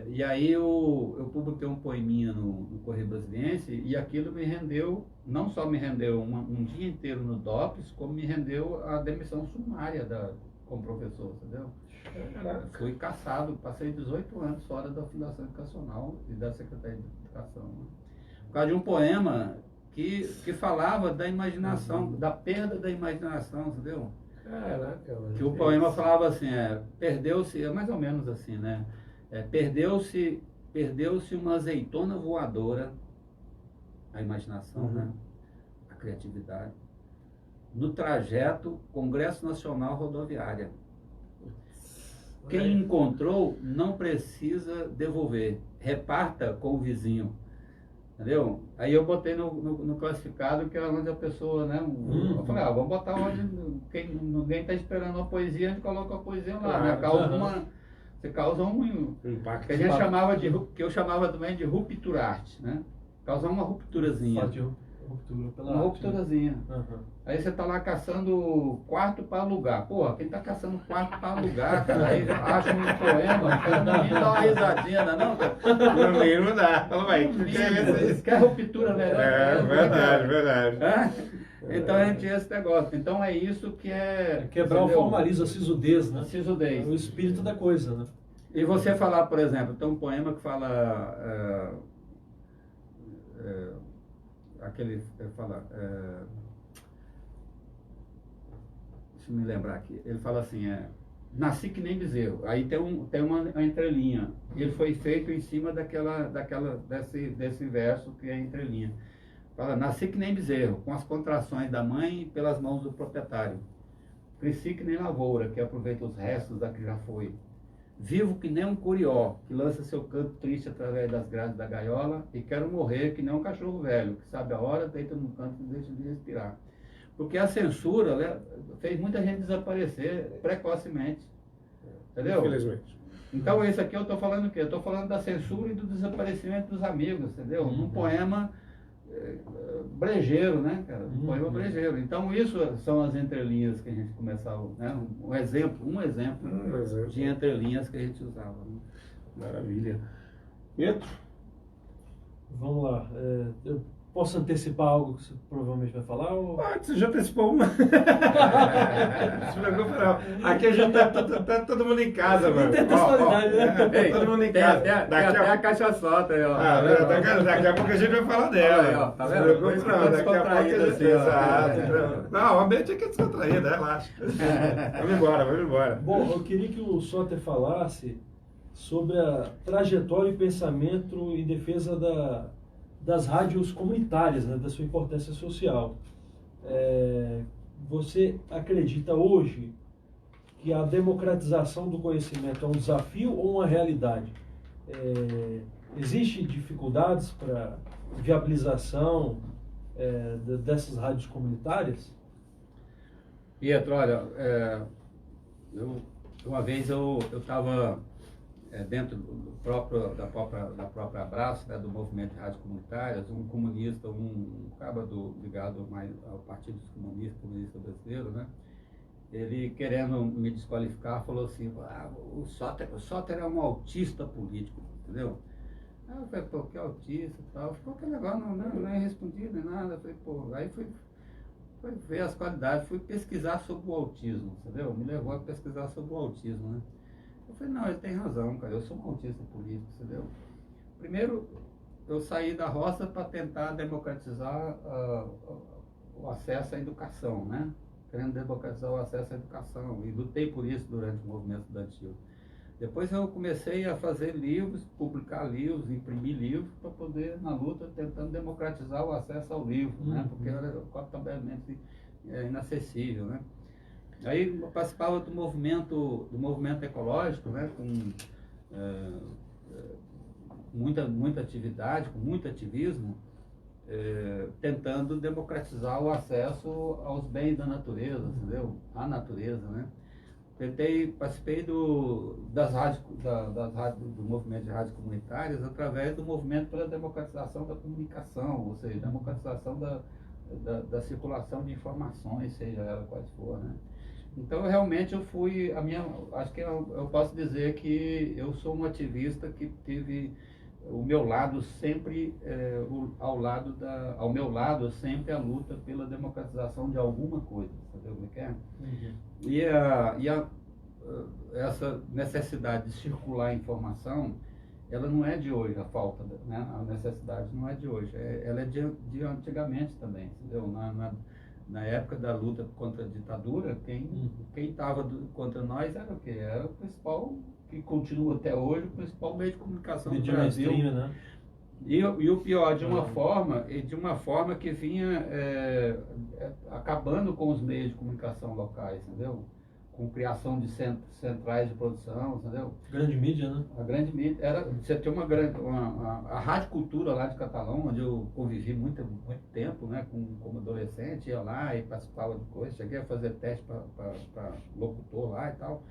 E aí eu publiquei um poeminha no Correio Brasiliense, e aquilo me rendeu, não só me rendeu um dia inteiro no DOPS, como me rendeu a demissão sumária como professor, entendeu? Fui caçado, passei 18 anos fora da Fundação Educacional e da Secretaria de Educação. Né? causa de um poema que falava da imaginação, da perda da imaginação, entendeu? Caraca, mano. Que o poema falava assim, perdeu-se, é mais ou menos assim, né? Perdeu-se uma azeitona voadora, a imaginação, né? A criatividade, no trajeto Congresso Nacional Rodoviária. Quem encontrou não precisa devolver, reparta com o vizinho. Entendeu? Aí eu botei no classificado, que é onde a pessoa, né? Eu falei, vamos botar onde ninguém está esperando a poesia, a gente coloca a poesia lá, né? Você causa um impacto. Que a gente que eu chamava também de rupturarte, né? Causar uma rupturazinha. Uma rupturazinha. Aí você tá lá caçando quarto para alugar. Porra, quem tá caçando quarto para alugar, cara, aí acha um poema, cara, no mínimo dá uma risadinha, não, cara? No mínimo dá. Fala, vai. Quer ruptura melhor? Verdade. Então a gente tinha esse negócio. Então é isso que é... Quebrar o formalismo, a sisudez, né? Sisudez. É o espírito da coisa, né? E você falar, por exemplo, tem um poema que fala... deixa eu me lembrar aqui. Ele fala assim, nasci que nem bezerro. Aí tem uma entrelinha. Ele foi feito em cima desse verso que é entrelinha. Fala, nasci que nem bezerro, com as contrações da mãe pelas mãos do proprietário. Cresci que nem lavoura, que aproveita os restos da que já foi. Vivo que nem um curió, que lança seu canto triste através das grades da gaiola, e quero morrer que nem um cachorro velho, que sabe a hora, deita no canto e deixa de respirar. Porque a censura, né, fez muita gente desaparecer precocemente. Entendeu? Infelizmente. Então, esse aqui eu estou falando o quê? Eu estou falando da censura e do desaparecimento dos amigos, entendeu? Num poema brejeiro, né, cara? Um poema brejeiro. Então, isso são as entrelinhas que a gente começava, né? Um exemplo de entrelinhas que a gente usava. Né? Maravilha. Pietro? Vamos lá. Eu posso antecipar algo que você provavelmente vai falar? Ou... Você já antecipou uma. Não se preocupa, não. Aqui a gente tá todo mundo em casa, mano. Tem textualidade, né? Todo mundo em casa. Daqui a caixa solta aí, ó. Daqui a pouco a gente vai falar dela. Aí, ó, tá vendo? Não se preocupa, não. Daqui a pouco a gente... Assim, Exato. Não, o ambiente aqui é descontraído, relaxa. Vamos embora. Bom, eu queria que o Soter falasse sobre a trajetória e pensamento em defesa das rádios comunitárias, né, da sua importância social. Você acredita hoje que a democratização do conhecimento é um desafio ou uma realidade? Existem dificuldades para viabilização dessas rádios comunitárias? Pietro, olha, uma vez eu estava dentro da própria Abraço, né, do movimento de rádios comunitárias, um comunista, um cara ligado mais ao Partido Comunista Brasileiro, né? Ele, querendo me desqualificar, falou assim, o Soter é um autista político, entendeu? Aí eu falei, pô, que autista e tal. Ficou aquele negócio, não respondi nem nada. Eu falei, pô, aí fui ver as qualidades, fui pesquisar sobre o autismo, entendeu? Me levou a pesquisar sobre o autismo, né? Eu falei, não, ele tem razão, cara, eu sou um autista político, entendeu? Primeiro, eu saí da roça para tentar democratizar o acesso à educação, né? Querendo democratizar o acesso à educação, e lutei por isso durante o movimento estudantil. Depois eu comecei a fazer livros, publicar livros, imprimir livros, para poder, na luta, tentando democratizar o acesso ao livro, né? Porque era completamente inacessível, né? Aí eu participava do movimento ecológico, né? Com muita atividade, com muito ativismo, tentando democratizar o acesso aos bens da natureza, entendeu? À natureza, né? Participei do movimento de rádios comunitárias através do movimento pela democratização da comunicação, ou seja, democratização da circulação de informações, seja ela quais for, né? Então, realmente, acho que eu posso dizer que eu sou um ativista que teve o meu lado sempre, ao meu lado sempre a luta pela democratização de alguma coisa, sabe o que é? E essa necessidade de circular informação, ela não é de hoje, a falta, né? A necessidade não é de hoje, ela é de antigamente também, entendeu? Na época da luta contra a ditadura, quem estava contra nós era o quê? Era o principal, que continua até hoje, o principal meio de comunicação do Brasil. Stream, né? E o pior, de uma forma que vinha acabando com os meios de comunicação locais, entendeu? Com criação de centrais de produção, entendeu? Grande mídia, né? A grande mídia era, você tem a Rádio Cultura lá de Catalão, onde eu convivi muito tempo, né, como adolescente, ia lá e participava de coisas, cheguei a fazer teste para locutor lá e tal.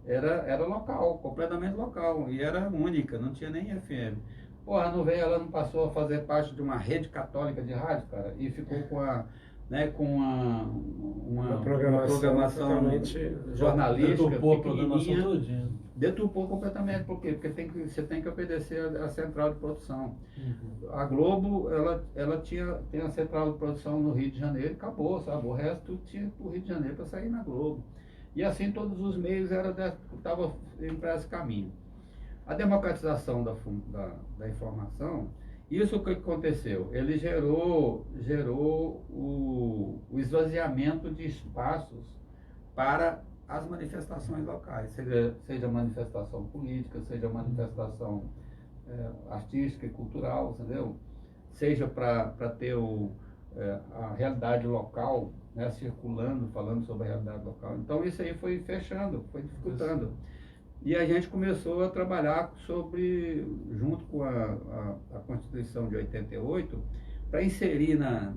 Era local, completamente local, e era única, não tinha nem FM. Porra, ela não passou a fazer parte de uma rede católica de rádio, cara, e ficou com uma programação jornalística pequenininha. Deturpou completamente. Por quê? Porque você tem que obedecer à central de produção. A Globo, ela tem a central de produção no Rio de Janeiro e acabou, sabe? O resto tinha para o Rio de Janeiro para sair na Globo. E assim todos os meios estavam indo para esse caminho. A democratização da informação, isso que aconteceu? Ele gerou o esvaziamento de espaços para as manifestações locais, seja manifestação política, seja manifestação artística e cultural, entendeu? Seja para ter a realidade local, né, circulando, falando sobre a realidade local. Então isso aí foi fechando, foi dificultando. E a gente começou a trabalhar junto com a Constituição de 88, para inserir na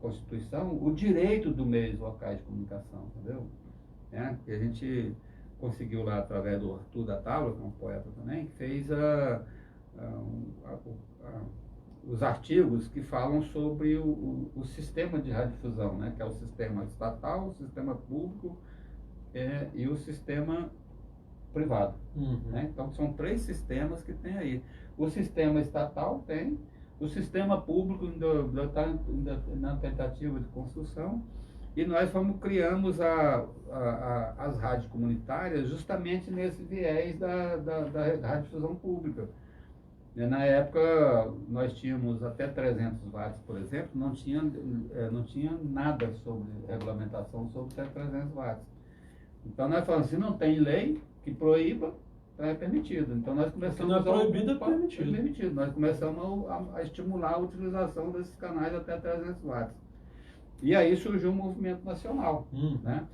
Constituição o direito dos meios locais de comunicação, entendeu? Que a gente conseguiu lá através do Arthur da Tábua, que é um poeta também, que fez os artigos que falam sobre o sistema de radiodifusão, né? Que é o sistema estatal, o sistema público e o sistema privado. Né? Então são 3 sistemas que tem aí. O sistema estatal tem, o sistema público ainda está na tentativa de construção, e nós criamos as rádios comunitárias justamente nesse viés da radiodifusão pública. Na época nós tínhamos até 300 watts, por exemplo, não tinha nada sobre regulamentação sobre 300 watts. Então nós falamos, se não tem lei que proíba, é permitido. Então nós começamos não é proibido, é permitido. Nós começamos a estimular a utilização desses canais até 300 watts. E aí surgiu um movimento nacional. Né?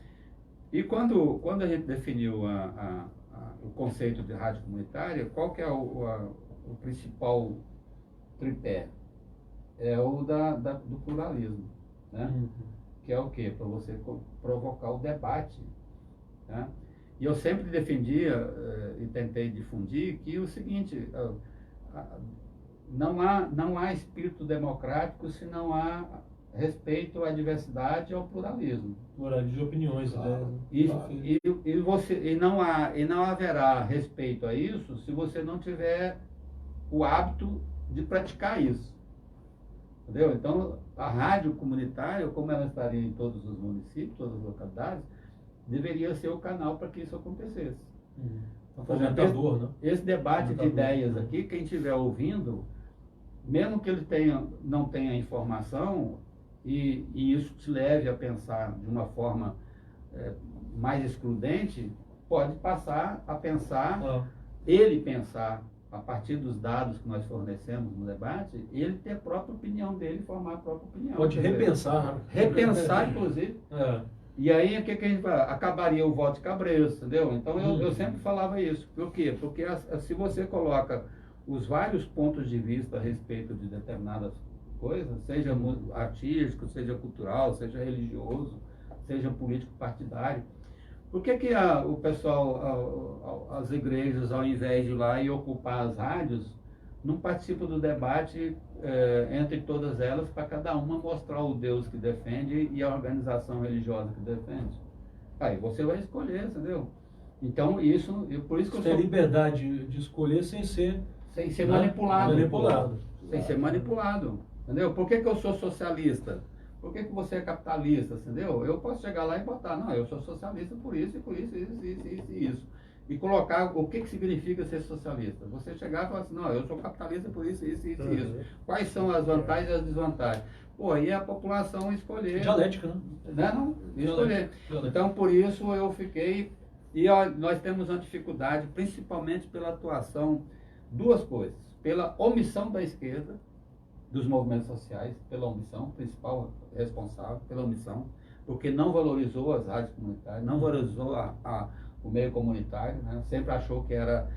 E quando a gente definiu o conceito de rádio comunitária, qual que é o principal tripé? É o do pluralismo. Né? Que é o quê? Para você provocar o debate. Né? E eu sempre defendia e tentei difundir que o seguinte, não há espírito democrático se não há respeito à diversidade e ao pluralismo. Pluralismo de opiniões, claro. Ideias. E não haverá respeito a isso se você não tiver o hábito de praticar isso. Entendeu? Então, a rádio comunitária, como ela estaria em todos os municípios, todas as localidades, deveria ser o canal para que isso acontecesse. Esse debate de ideias aqui, quem estiver ouvindo, mesmo que ele não tenha informação, e isso te leve a pensar de uma forma mais excludente, pode passar a pensar, ele pensar, a partir dos dados que nós fornecemos no debate, ele ter a própria opinião dele, formar a própria opinião. Pode repensar. Repensar, inclusive. E aí, o que a gente vai? Acabaria o voto de Cabreus, entendeu? Então, eu sempre falava isso. Por quê? Porque se você coloca os vários pontos de vista a respeito de determinadas coisas, seja artístico, seja cultural, seja religioso, seja político partidário, por que o pessoal, as igrejas, ao invés de ir lá e ocupar as rádios, não participam do debate entre todas elas, para cada uma mostrar o Deus que defende e a organização religiosa que defende? Aí você vai escolher, entendeu? Então, por isso que eu sou... Ter liberdade de escolher sem ser manipulado. Sem ser manipulado. Entendeu? Por que eu sou socialista? Por que você é capitalista? Entendeu? Eu posso chegar lá e botar, não, eu sou socialista por isso, e por isso, isso. e colocar o que significa ser socialista. Você chegar e falar assim, não, eu sou capitalista por isso, isso, isso, isso. Quais são as vantagens e as desvantagens? Pô, aí é a população escolher. Dialética, né? Não, escolher. Dialética. Então, por isso eu fiquei... E ó, nós temos uma dificuldade, principalmente pela atuação, duas coisas. Pela omissão da esquerda, dos movimentos sociais, pela omissão, principal responsável, pela omissão, porque não valorizou as rádios comunitárias, não valorizou o meio comunitário, né? Sempre achou que era,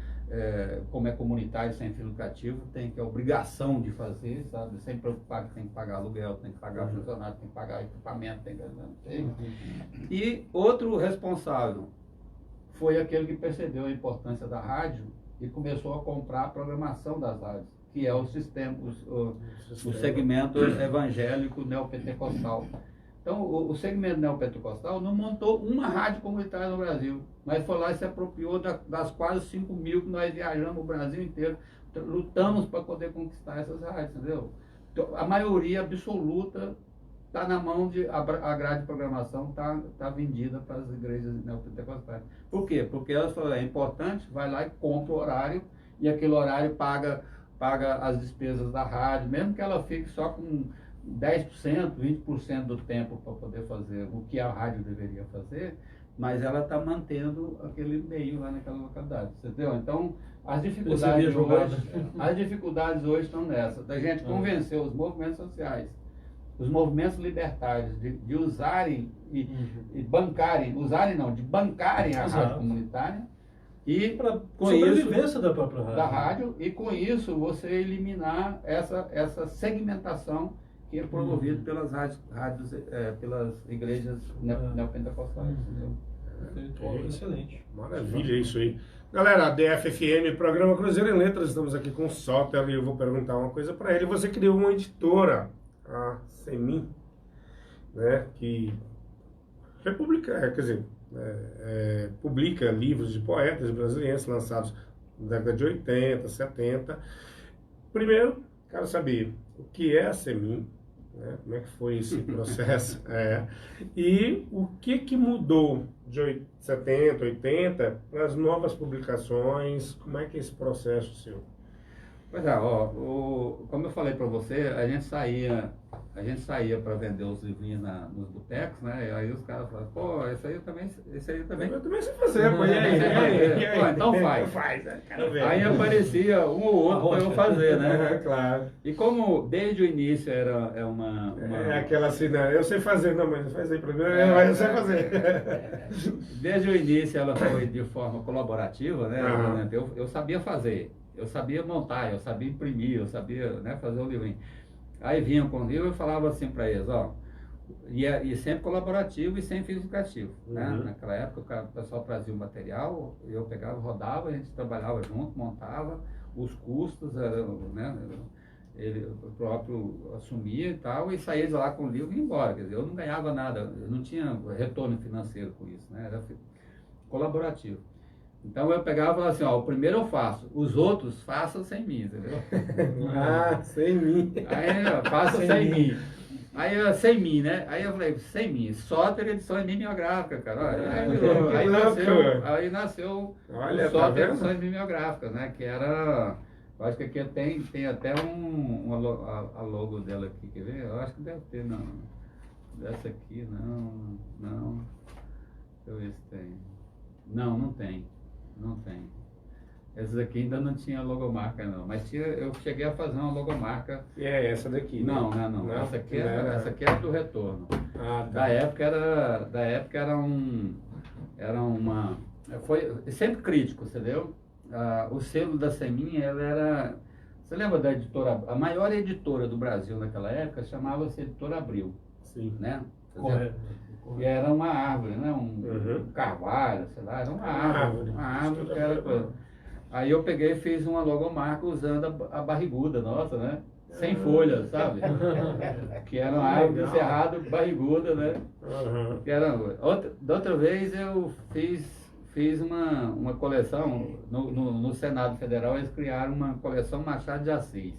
como é comunitário sem fim lucrativo, tem que a obrigação de fazer, sabe? Sem preocupar que tem que pagar aluguel, tem que pagar funcionário, tem que pagar equipamento, tem que... E outro responsável foi aquele que percebeu a importância da rádio e começou a comprar a programação das rádios, que é o sistema, o segmento evangélico neopentecostal. Então, o segmento neopentecostal não montou uma rádio comunitária no Brasil, mas foi lá e se apropriou das quase 5 mil que nós viajamos o Brasil inteiro, lutamos para poder conquistar essas rádios, entendeu? Então, a maioria absoluta está na mão de... A grade de programação está vendida para as igrejas neopentecostais. Por quê? Porque elas falaram, é importante, vai lá e compra o horário, e aquele horário paga as despesas da rádio, mesmo que ela fique só com 10%, 20% do tempo para poder fazer o que a rádio deveria fazer, mas ela está mantendo aquele meio lá naquela localidade, entendeu? Então, as dificuldades hoje estão nessa, da gente convencer os movimentos sociais, os movimentos libertários de usarem de bancarem a rádio comunitária, e para com sobrevivência isso, da própria rádio. Da rádio, e com isso você eliminar essa segmentação que é promovida pelas rádios, pelas igrejas neopentecostais. Entendeu? Excelente. Maravilha isso aí. Galera, a DFFM, Programa Cruzeiro em Letras, estamos aqui com o Soter e eu vou perguntar uma coisa para ele. Você criou uma editora, a Semin, né, que publica livros de poetas brasileiros lançados na década de 80, 70. Primeiro, quero saber o que é a Semin, né, como é que foi esse processo, e o que mudou de 70, 80 para as novas publicações, como é que é esse processo seu? Pois é, como eu falei para você, a gente saía para vender os livrinhos nos botecos, né? E aí os caras falavam, pô, isso aí também. Eu também sei fazer, pô, e aí? Pô, então faz. Aí aparecia um ou outro para eu fazer, né? Claro. E como desde o início era É aquela assim, né? Eu sei fazer, não, mas faz aí pra mim, mas eu sei fazer. Desde o início ela foi de forma colaborativa, né? Eu sabia fazer. Eu sabia montar, eu sabia imprimir, eu sabia, né, fazer o livrinho. Aí vinham com o livro e eu falava assim para eles, e sempre colaborativo e sem fins lucrativos, né? Naquela época o pessoal trazia o material, eu pegava, rodava, a gente trabalhava junto, montava, os custos, né, ele próprio assumia e tal, e saía de lá com o livro e ia embora. Quer dizer, eu não ganhava nada, eu não tinha retorno financeiro com isso, né? Era colaborativo. Então eu pegava e falava assim, o primeiro eu faço, os outros façam sem mim, entendeu? Sem mim. Aí faço sem mim. Aí sem mim, né? Aí eu falei, sem mim, Soter Edições Mimeográficas, cara. Aí nasceu Olha, o Soter Edições Mimeográficas, né? Que era, eu acho que aqui tem até a logo dela aqui, quer ver? Eu acho que deve ter, não. Dessa aqui, não. Deixa eu ver se tem. Não tem. Não tem. Essas aqui ainda não tinha logomarca, não. Mas eu cheguei a fazer uma logomarca. E é essa daqui? Não. Essa aqui era do retorno. Tá. Da época era uma. Foi sempre crítico, entendeu? O selo da Semin, ela era. Você lembra da editora? A maior editora do Brasil naquela época chamava-se Editora Abril. Sim. Né? Correto. E era uma árvore, né? Um carvalho, sei lá, era uma árvore que era coisa. Aí eu peguei e fiz uma logomarca usando a barriguda nossa, né? Sem folhas, sabe? Que era uma árvore de cerrado barriguda, né? Que era, da outra vez eu fiz uma coleção, no Senado Federal eles criaram uma coleção Machado de Assis.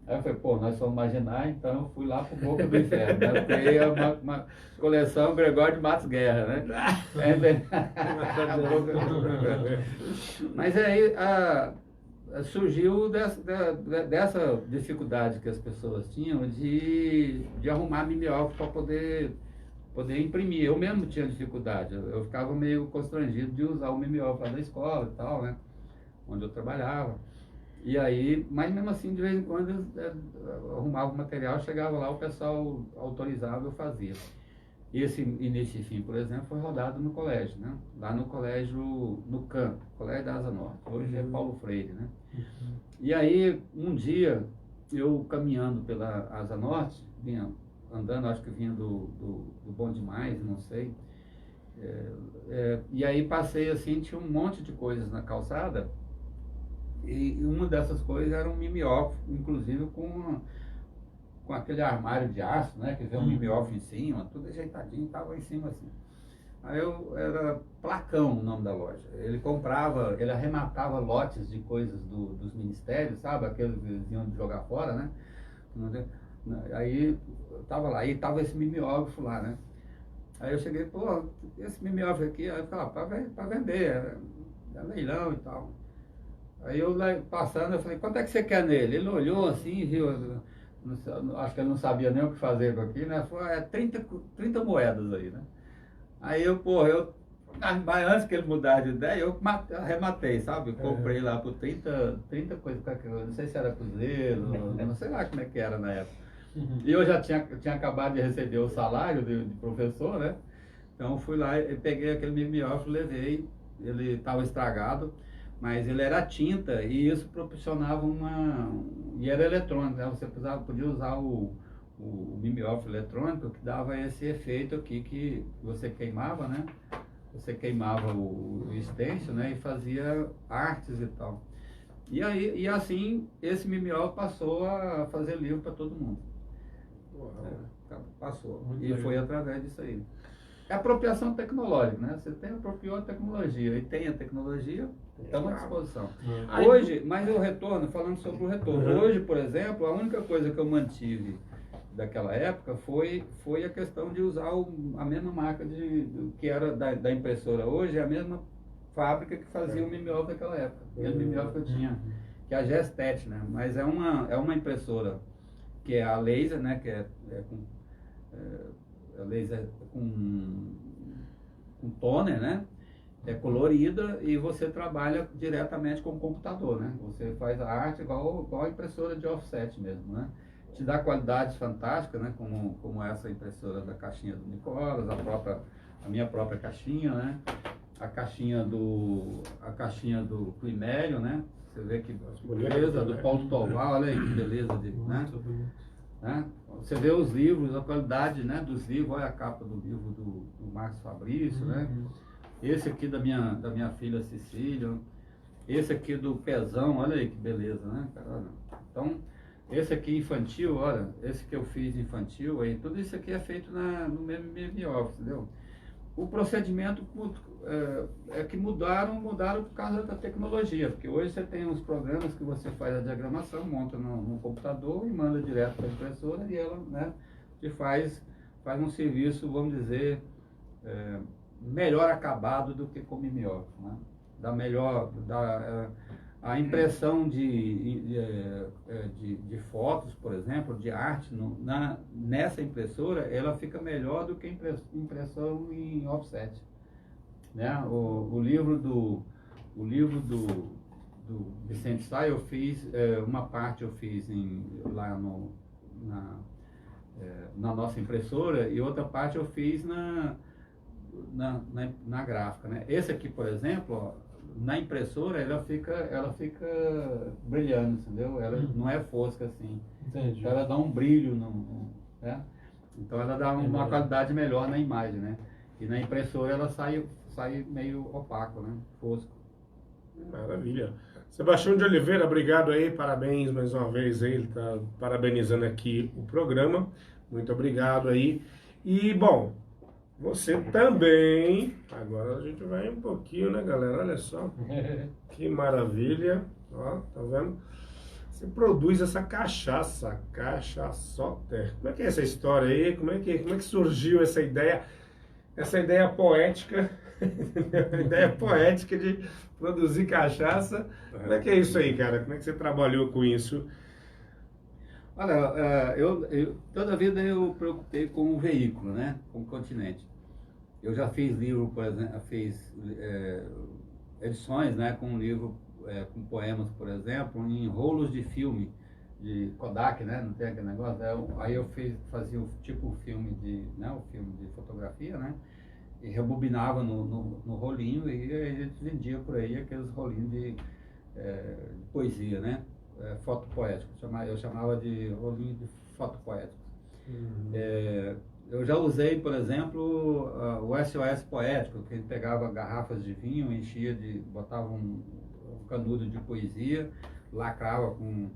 Aí eu falei, pô, nós somos marginais, então eu fui lá pro Boca do Inferno, né? Eu criei uma coleção Gregório de Matos Guerra, né? Mas aí surgiu dessa dificuldade que as pessoas tinham de arrumar mimeógrafo para poder imprimir. Eu mesmo tinha dificuldade, eu ficava meio constrangido de usar o mimeógrafo lá da escola e tal, né? Onde eu trabalhava. E aí, mas mesmo assim, de vez em quando eu arrumava o material, chegava lá, o pessoal autorizava, eu fazia. Esse Início e Fim, por exemplo, foi rodado no colégio, né? Lá no colégio, no CAM, Colégio da Asa Norte. Hoje é Paulo Freire, né? E aí, um dia, eu caminhando pela Asa Norte, vinha andando, acho que vinha do Bom Demais, não sei. E aí passei assim, tinha um monte de coisas na calçada. E uma dessas coisas era um mimeógrafo, inclusive com aquele armário de aço, né? Que vem um mimeógrafo em cima, tudo ajeitadinho, estava em cima assim. Aí era Placão o nome da loja. Ele comprava, ele arrematava lotes de coisas dos ministérios, sabe? Aqueles que eles iam jogar fora, né? Aí tava lá, aí tava esse mimeógrafo lá, né? Aí eu cheguei, pô, esse mimeógrafo aqui, aí eu falei, para vender, é leilão e tal. Aí eu lá passando, eu falei, quanto é que você quer nele? Ele olhou assim, viu, acho que ele não sabia nem o que fazer com aquilo, né? Falou, 30 moedas aí, né? Aí mas antes que ele mudar de ideia, eu arrematei, sabe? Eu comprei lá por 30 coisas, não sei se era cruzeiro, não sei lá como é que era na época. E eu já tinha acabado de receber o salário de professor, né? Então eu fui lá e peguei aquele mimeógrafo, levei, ele estava estragado, mas ele era tinta e isso proporcionava e era eletrônico, né? Você podia usar o mimeógrafo eletrônico que dava esse efeito aqui que você queimava, né? Você queimava o stencil, né? E fazia artes e tal. E assim, esse mimeógrafo passou a fazer livro para todo mundo. Passou. Muito e legal. Foi através disso aí. É apropriação tecnológica, né? Você apropriou a tecnologia e tem a tecnologia, estamos à disposição. Hoje, mas o retorno, falando sobre o retorno, hoje, por exemplo, a única coisa que eu mantive daquela época foi a questão de usar a mesma marca que era da impressora. Hoje é a mesma fábrica que fazia o mimeógrafo daquela época. E o mimeógrafo que eu tinha, que é a Gestet, né? Mas é uma impressora que é a laser, né? Que a laser com toner, né? É colorida e você trabalha diretamente com o computador, né? Você faz a arte igual a impressora de offset mesmo, né? Te dá qualidades fantásticas, né? Como essa impressora da caixinha do Nicolas, a minha própria caixinha, né? A caixinha do Quimério, né? Você vê que beleza, do Paulo Toval, olha aí que beleza, né? Você vê os livros, a qualidade, né, dos livros, olha a capa do livro do Marcos Fabrício, né? Esse aqui da minha filha Cecília, esse aqui do Pezão, olha aí que beleza, né? Então, esse aqui infantil, olha, esse que eu fiz infantil, aí, tudo isso aqui é feito no mesmo mimeógrafo, entendeu? O procedimento que mudaram por causa da tecnologia, porque hoje você tem uns programas que você faz a diagramação, monta no computador e manda direto para a impressora e ela, né, te faz um serviço, vamos dizer, melhor acabado do que com mimeógrafo, né? A impressão de fotos, por exemplo, de arte, nessa impressora, ela fica melhor do que impressão em offset. Né? O livro do Vicente Sá, eu fiz, uma parte eu fiz lá na nossa impressora e outra parte eu fiz na gráfica. Né? Esse aqui, por exemplo, ó, na impressora ela fica brilhando, entendeu? Ela não é fosca assim. Entendi. Então ela dá um brilho, né? Então ela dá uma qualidade melhor na imagem, né? E na impressora ela sai meio opaco, né? Fosco. Maravilha. Sebastião de Oliveira, obrigado aí, parabéns mais uma vez aí, ele tá parabenizando aqui o programa. Muito obrigado aí. E, bom, você também, agora a gente vai um pouquinho, né, galera? Olha só, que maravilha, ó, tá vendo? você produz essa cachaça, Cachaçoter. Como é que é essa história aí? Como é que surgiu essa ideia poética, a ideia poética de produzir cachaça? Como é que é isso aí, cara? Como é que você trabalhou com isso? Olha, toda a vida eu preocupei com o veículo, né? Com o continente. Eu já fiz livro, por exemplo, edições, né? Com um livro, com poemas, por exemplo, em rolos de filme, de Kodak, né? Não tem aquele negócio? Aí eu fazia tipo um filme um filme de fotografia, né? E rebobinava no rolinho e a gente vendia por aí aqueles rolinhos de poesia, né? Foto poético, eu chamava de rolinho de foto poético. Eu já usei, por exemplo, o SOS poético, que a gente pegava garrafas de vinho, botava um canudo de poesia, lacrava com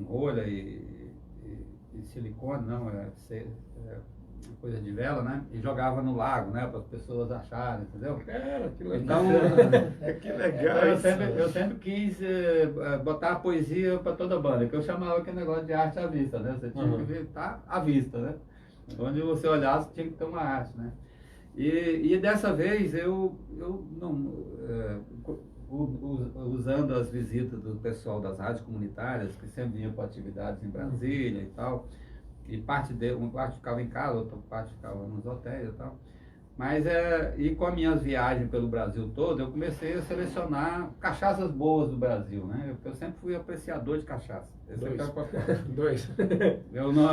rolha e silicone, coisa de vela, né? E jogava no lago, né? Para as pessoas acharem, entendeu? Cara, que legal. Então, que legal eu sempre quis botar a poesia para toda a banda, que eu chamava aquele negócio de arte à vista, né? Você tinha que ver, tá à vista, né? Onde você olhasse tinha que ter uma arte, né? E dessa vez eu não... usando as visitas do pessoal das rádios comunitárias, que sempre vinham para atividades em Brasília e tal, e uma parte ficava em casa, outra parte ficava nos hotéis e tal. Mas, e com as minhas viagens pelo Brasil todo, eu comecei a selecionar cachaças boas do Brasil, né? Eu sempre fui apreciador de cachaça. Dois. Eu não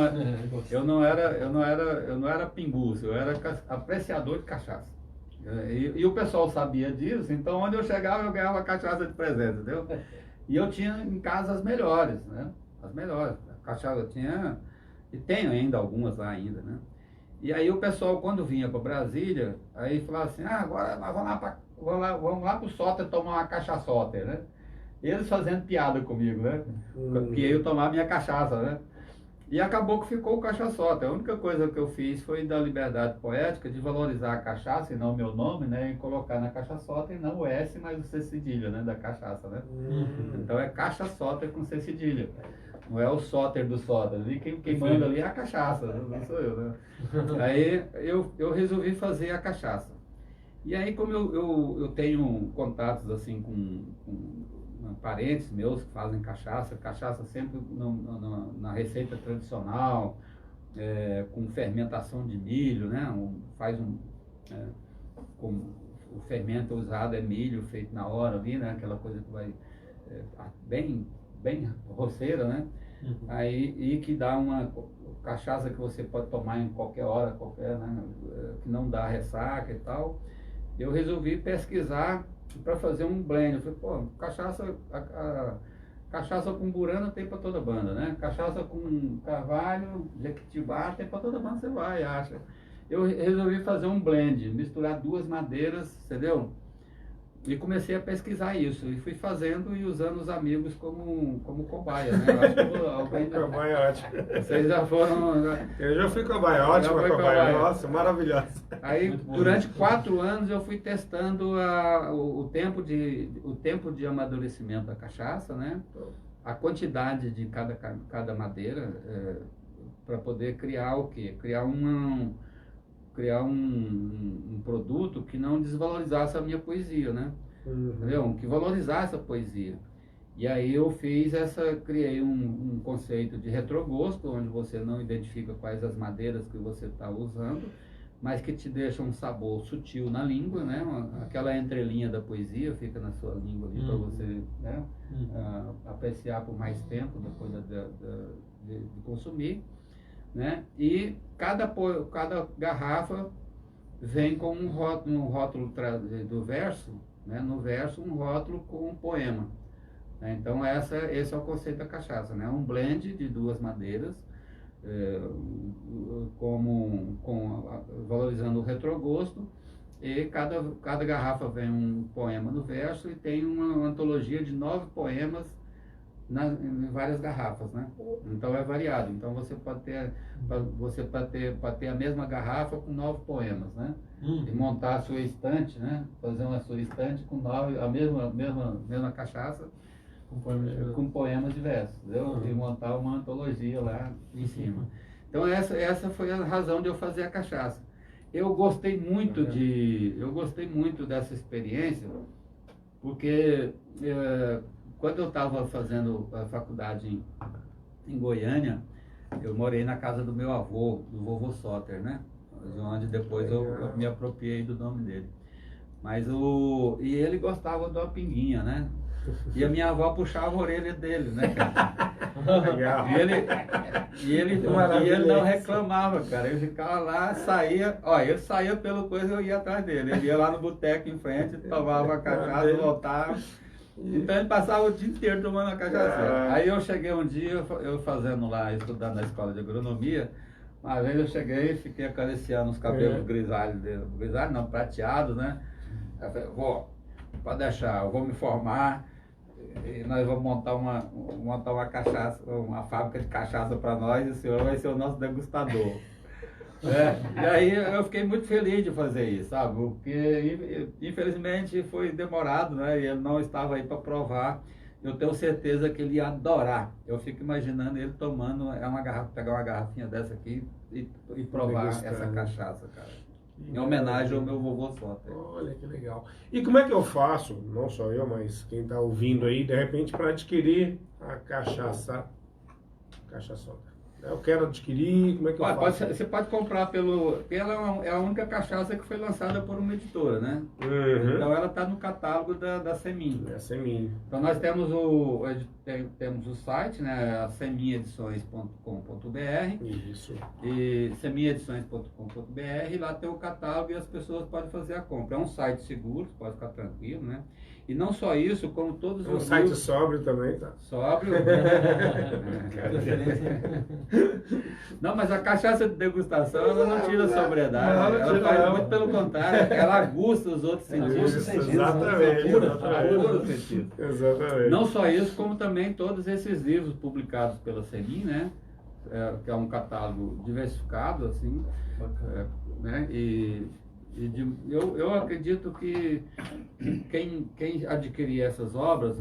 era pinguço, eu era apreciador de cachaça. E o pessoal sabia disso, então onde eu chegava eu ganhava cachaça de presente, entendeu? E eu tinha em casa as melhores, né? As melhores. A cachaça eu tinha, e tenho ainda algumas lá ainda, né? E aí o pessoal, quando vinha para Brasília, aí falava assim, agora nós vamos lá pro Soter tomar uma cachaçoter, né? Eles fazendo piada comigo, né? Porque eu tomava minha cachaça, né? E acabou que ficou o cachaçoter. A única coisa que eu fiz foi dar liberdade poética de valorizar a cachaça e não o meu nome, né? E colocar na cachaçoter e não o S, mas o C cedilha, né? Da cachaça, né? Então é cachaçoter com C cedilha. Não é o Soter do Soda. Ali quem manda ali é a cachaça, não sou eu, né? Aí eu resolvi fazer a cachaça. E aí, como eu tenho contatos assim com parentes meus que fazem cachaça sempre na receita tradicional, com fermentação de milho, né? O fermento usado é milho feito na hora ali, né? Aquela coisa que vai bem roceira, né? Aí, e que dá uma cachaça que você pode tomar em qualquer hora, né? Que não dá ressaca e tal. Eu resolvi pesquisar para fazer um blend. Eu falei, pô, cachaça com burana tem para toda banda, né? Cachaça com carvalho, jequitibá tem para toda banda, você vai, acha. Eu resolvi fazer um blend, misturar duas madeiras, entendeu? E comecei a pesquisar isso, e fui fazendo e usando os amigos como cobaia, né? Eu acho que cobaia é ótimo. Vocês já foram... Eu já fui cobaia, ótima cobaia, nossa, maravilhosa. Aí, durante 4 anos, eu fui testando o tempo de amadurecimento da cachaça, né? A quantidade de cada madeira, para poder criar o quê? Criar um produto que não desvalorizasse a minha poesia, né? Entendeu? Que valorizasse a poesia. E aí eu criei um conceito de retrogosto, onde você não identifica quais as madeiras que você está usando, mas que te deixa um sabor sutil na língua, né? Aquela entrelinha da poesia fica na sua língua ali para você, né? Apreciar por mais tempo depois de consumir, né? E cada garrafa vem com um rótulo do verso, né? No verso um rótulo com um poema, né? Então esse é o conceito da cachaça, né? Um blend de duas madeiras, valorizando o retrogosto, e cada garrafa vem um poema no verso e tem uma antologia de 9 poemas em várias garrafas, né? Então é variado. Então você pode ter a mesma garrafa com 9 poemas, né? E montar a sua estante, né? Fazer uma sua estante com 9, a mesma cachaça, com poemas diversos, entendeu? E montar uma antologia lá em cima. Então essa foi a razão de eu fazer a cachaça. Eu gostei muito dessa experiência, porque quando eu estava fazendo a faculdade em Goiânia, eu morei na casa do meu avô, do vovô Soter, né? Onde depois eu me apropriei do nome dele. E ele gostava de uma pinguinha, né? E a minha avó puxava a orelha dele, né, cara? E ele não reclamava, cara. Ele ficava lá, ele saía pelo coisa e eu ia atrás dele. Ele ia lá no boteco em frente, tomava a cachaça, voltava. Então ele passava o dia inteiro tomando a cachaça. Aí eu cheguei um dia, eu fazendo lá, estudando na escola de agronomia, uma vez eu cheguei e fiquei acariciando os cabelos grisalhos dele. Grisalhos não, prateados, né? Eu falei, vô, pode deixar, eu vou me formar e nós vamos montar uma cachaça, uma fábrica de cachaça para nós e o senhor vai ser o nosso degustador. E aí eu fiquei muito feliz de fazer isso, sabe? Porque infelizmente foi demorado, né? E ele não estava aí para provar. Eu tenho certeza que ele ia adorar. Eu fico imaginando ele tomando pegar uma garrafinha dessa aqui e provar essa cachaça, cara. Em homenagem ao meu vovô Soter. Olha que legal. E como é que eu faço, não só eu, mas quem está ouvindo aí, de repente, para adquirir a cachaça Soter? Eu quero adquirir, como é que eu faço? Você pode comprar porque ela é a única cachaça que foi lançada por uma editora, né? Uhum. Então ela está no catálogo da Semin. É a Semin. Então nós temos o site, né? A seminedições.com.br. Isso. E seminedições.com.br, lá tem o catálogo e as pessoas podem fazer a compra. É um site seguro, pode ficar tranquilo, né? E não só isso, como todos os site livros... sóbrio também, tá? Sóbrio. Não, mas a cachaça de degustação, ela não tira a sobriedade. Ela faz muito pelo contrário, ela aguça os outros sentidos. Exatamente. Não só isso, como também todos esses livros publicados pela Semin, né? Que é um catálogo diversificado, assim. Né? Eu acredito que quem adquirir essas obras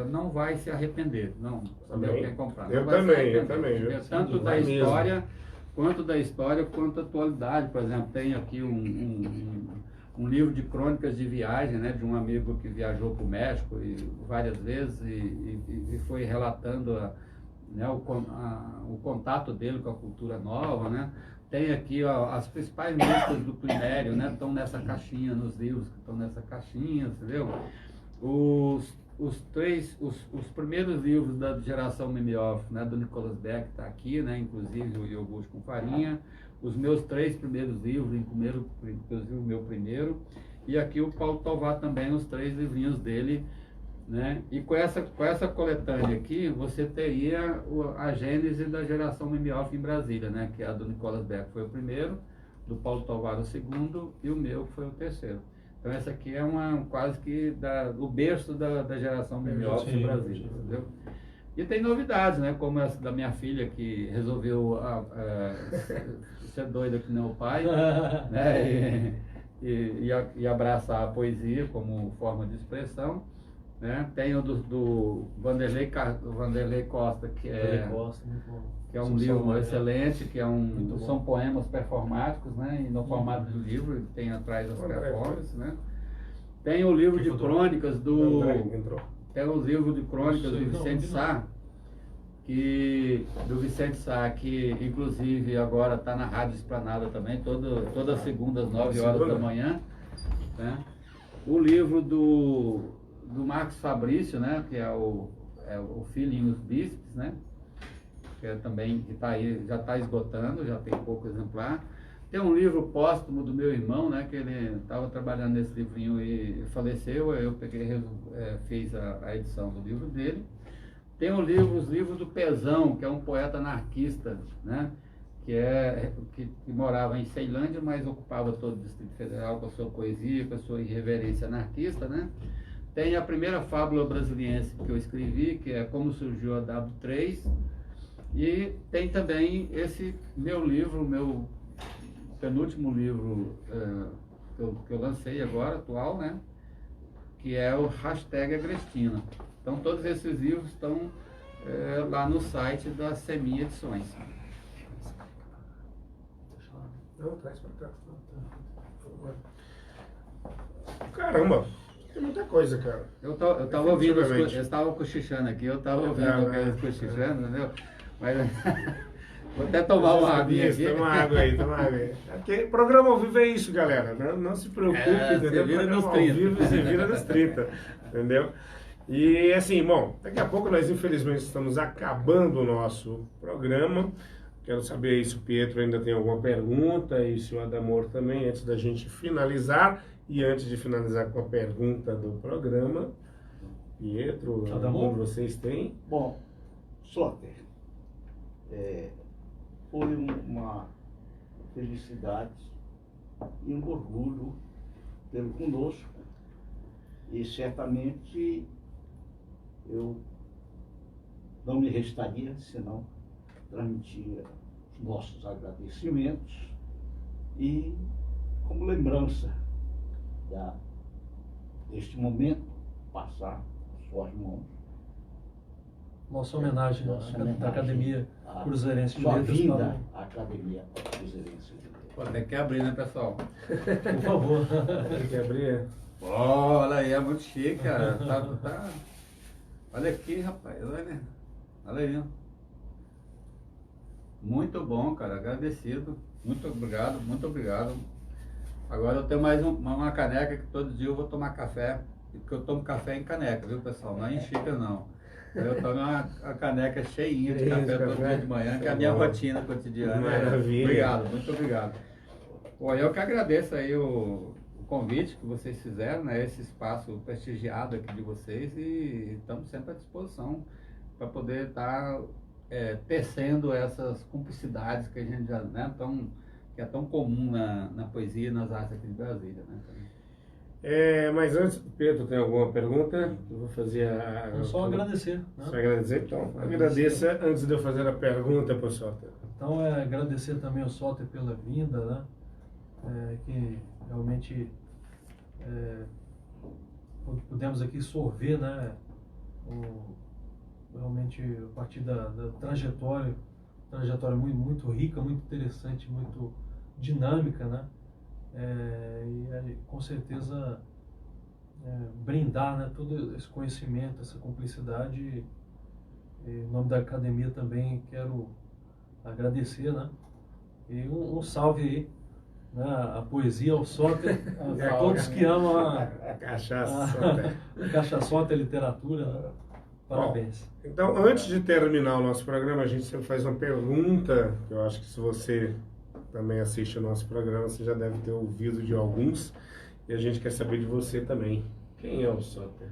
não vai se arrepender, não. Quem comprar. Eu também. Tanto da história, quanto da atualidade. Por exemplo, tem aqui um livro de crônicas de viagem, né, de um amigo que viajou para o México várias vezes e foi relatando o contato dele com a cultura nova, né? Tem aqui as principais músicas do Plinério, né? Estão nessa caixinha, nos livros que estão nessa caixinha, entendeu? Os primeiros livros da geração Memioff, né? Do Nicholas Beck está aqui, né? Inclusive o Iogurte com Farinha. Os meus 3 primeiros livros, inclusive o meu primeiro. E aqui o Paulo Tovar também, os 3 livrinhos dele, né? E com essa coletânea aqui, você teria a gênese da geração Memioff em Brasília, né? Que é a do Nicholas Beck foi o primeiro, do Paulo Tovar o segundo e o meu foi o terceiro. Então essa aqui é quase que o berço da geração Memioff em Brasília, entendeu? E tem novidades, né? Como essa da minha filha que resolveu ser doida que nem o pai, né? E abraçar a poesia como forma de expressão. Né? Tem o do Vanderlei Costa, que é um livro excelente, que são poemas performáticos, né? E no formato do livro, ele tem atrás as performances, né? Tem o livro de crônicas do Vicente Sá, que inclusive agora está na Rádio Esplanada também, toda segunda às 9 horas da manhã, né? O livro do Marcos Fabrício, né, que é o Feeling os Biscuits, né, que tá aí, já está esgotando, já tem pouco exemplar. Tem um livro póstumo do meu irmão, né, que ele estava trabalhando nesse livrinho e faleceu, eu fiz a edição do livro dele. Tem os livros do Pezão, que é um poeta anarquista, né, que morava em Ceilândia, mas ocupava todo o Distrito Federal com a sua poesia, com a sua irreverência anarquista, né. Tem a primeira fábula brasiliense que eu escrevi, que é Como Surgiu a W3. E tem também esse meu livro, meu penúltimo livro que eu lancei agora, atual, né? Que é o Hashtag Agrestina. Então todos esses livros estão lá no site da Semi Edições. Não, traz pra cá. Caramba, tem muita coisa, cara. Eu tava ouvindo, Definitivamente. eu estava cochichando aqui, eu estava ouvindo Não, aqueles não. cochichando, entendeu? Mas vou até tomar uma aguinha aqui. Toma água aí, toma água aí. Porque programa ao vivo é isso, galera. Não se preocupe, entendeu? Você vira Programa nos ao 30. vivo, você vira nos 30, entendeu? E assim, bom, daqui a pouco nós infelizmente estamos acabando o nosso programa. Quero saber aí se o Pietro ainda tem alguma pergunta e se o Adamor também, antes da gente finalizar. E antes de finalizar com a pergunta do programa, Pietro, Adamor? algum de vocês tem? Bom, Soter, foi uma felicidade e um orgulho tê-lo conosco. E certamente eu não me restaria senão transmitir os nossos agradecimentos e, como lembrança deste momento, passar às suas mãos. Nossa homenagem à Academia Cruzeirense de Sua Letras. vinda à Academia Cruzeirense de Letras. Pô, tem que abrir, né, pessoal? Por favor. Tem que abrir? Olha aí, é muito chique, cara. Olha aqui, rapaz. Olha aí, ó. Muito bom, cara. Agradecido. Muito obrigado, muito obrigado. Agora eu tenho mais uma caneca que todo dia eu vou tomar café. Porque eu tomo café em caneca, viu, pessoal? Não é em xícara, não. Eu tomo uma caneca cheinha de café todo dia de manhã, que é a minha rotina cotidiana. Maravilha. Obrigado, muito obrigado. Bom, eu que agradeço aí o convite que vocês fizeram, né? Esse espaço prestigiado aqui de vocês, e estamos sempre à disposição para poder estar tecendo essas cumplicidades que a gente já, né, que é tão comum na poesia e nas artes aqui de Brasília, né? Mas antes, Pedro, tem alguma pergunta? Eu vou fazer Só agradecer. Né? Só agradecer, então. Agradeça antes de eu fazer a pergunta para o Soter. Então, agradecer também ao Soter pela vinda, né? Que realmente pudemos aqui sorver, né? Realmente, a partir da trajetória muito, muito rica, muito interessante, muito dinâmica, né? E com certeza brindar, né, todo esse conhecimento, essa cumplicidade. Em nome da academia também quero agradecer, né? E um salve aí, né, a poesia, ao Soter, a todos que amam a Cachaça Soter. Cachaçota, a literatura, né? Parabéns. Bom, então, antes de terminar o nosso programa, a gente sempre faz uma pergunta, que eu acho que se você também assiste o nosso programa, você já deve ter ouvido de alguns, e a gente quer saber de você também. Quem é o Soter?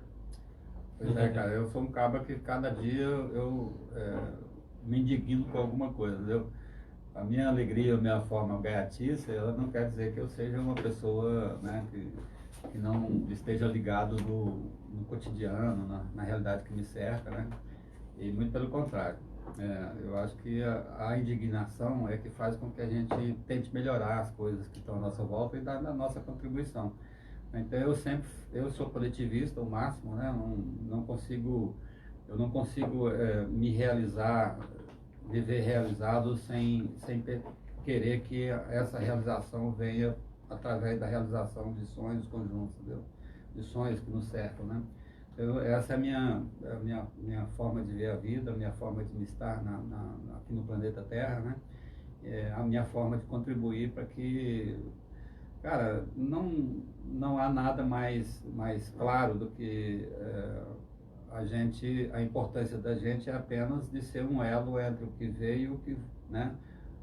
Pois é, cara, eu sou um cabra que cada dia eu me indigno com alguma coisa, entendeu? A minha alegria, a minha forma gaiatice, ela não quer dizer que eu seja uma pessoa, né, que não esteja ligado no cotidiano, na realidade que me cerca, né? E muito pelo contrário. Eu acho que a indignação é que faz com que a gente tente melhorar as coisas que estão à nossa volta e dar a nossa contribuição. Então eu sou coletivista ao máximo, né? Eu não consigo me realizar, viver realizado sem querer que essa realização venha através da realização de sonhos conjuntos, entendeu? De sonhos que nos cercam, né? Essa é a minha forma de ver a vida, a minha forma de me estar aqui no planeta Terra, né? A minha forma de contribuir para que, cara, não há nada mais claro do que a importância da gente é apenas de ser um elo entre o que veio e o que, né?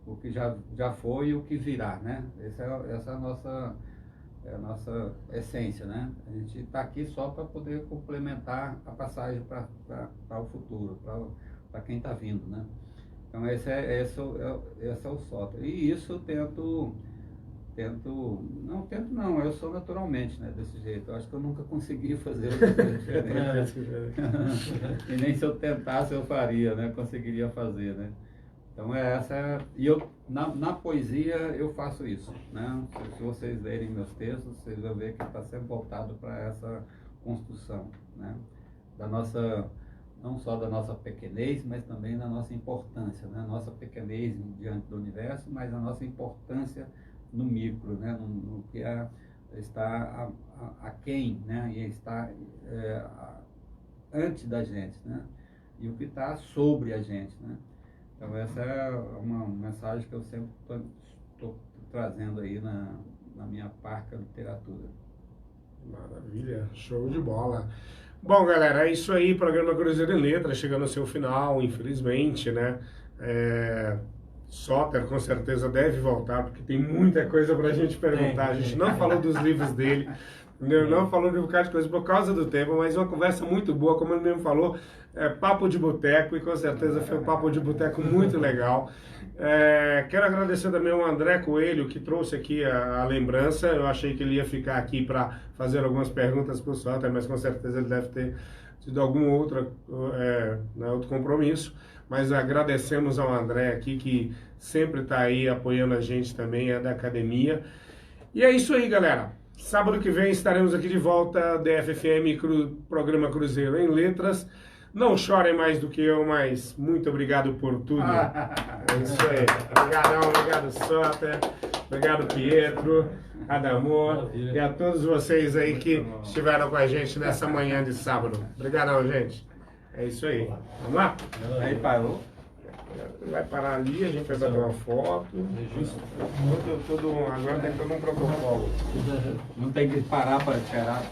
O que já foi e o que virá, né? Essa é a nossa essência, né? A gente está aqui só para poder complementar a passagem para o futuro, para quem está vindo, né? Então esse é o Soter. E isso eu eu sou naturalmente, né, desse jeito. Eu acho que eu nunca consegui fazer outra coisa diferente. E nem se eu tentasse eu faria, né? Conseguiria fazer, né? Então e eu na poesia eu faço isso, né? Se vocês lerem meus textos, vocês vão ver que está sempre voltado para essa construção, né? da nossa, não só da nossa pequenez, mas também da nossa importância, né? Nossa pequenez diante do universo, mas a nossa importância no micro, né? No que está aquém, né? E está antes da gente, né? E o que está sobre a gente, né? Então essa é uma mensagem que eu sempre estou trazendo aí na minha parca literatura. Maravilha, show de bola. Bom, galera, é isso aí, programa Cruzeiro em Letras, chegando ao seu final, infelizmente, né? Soter com certeza deve voltar, porque tem muita coisa pra gente perguntar. A gente não falou dos livros dele, não falou de um bocado de coisa por causa do tempo, mas uma conversa muito boa, como ele mesmo falou, papo de boteco, e com certeza foi um papo de boteco muito legal. Quero agradecer também ao André Coelho, que trouxe aqui a lembrança. Eu achei que ele ia ficar aqui para fazer algumas perguntas para o Soter, mas com certeza ele deve ter tido algum outro compromisso. Mas agradecemos ao André aqui, que sempre está aí apoiando a gente também, é da academia. E é isso aí, galera. Sábado que vem estaremos aqui de volta, DFFM, programa Cruzeiro em Letras. Não chorem mais do que eu, mas muito obrigado por tudo. É isso aí. Obrigadão, obrigado, Soter. Obrigado, Pietro, Adamor. E a todos vocês aí que estiveram com a gente nessa manhã de sábado. Obrigadão, gente. É isso aí. Vamos lá? Aí parou. Vai parar ali, a gente vai bater uma foto. Agora tem todo um protocolo. Não tem que parar para esperar.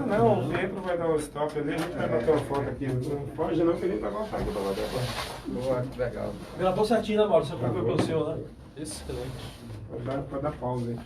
Não, o Pedro vai dar um stop ali, a gente vai bater uma foto aqui. Não foge não, que ele vai voltar aqui para bater agora. Boa, legal. Gravou certinho, né, Mauro? Você acompanhou pelo seu, né? Excelente. Pode dar pausa aí.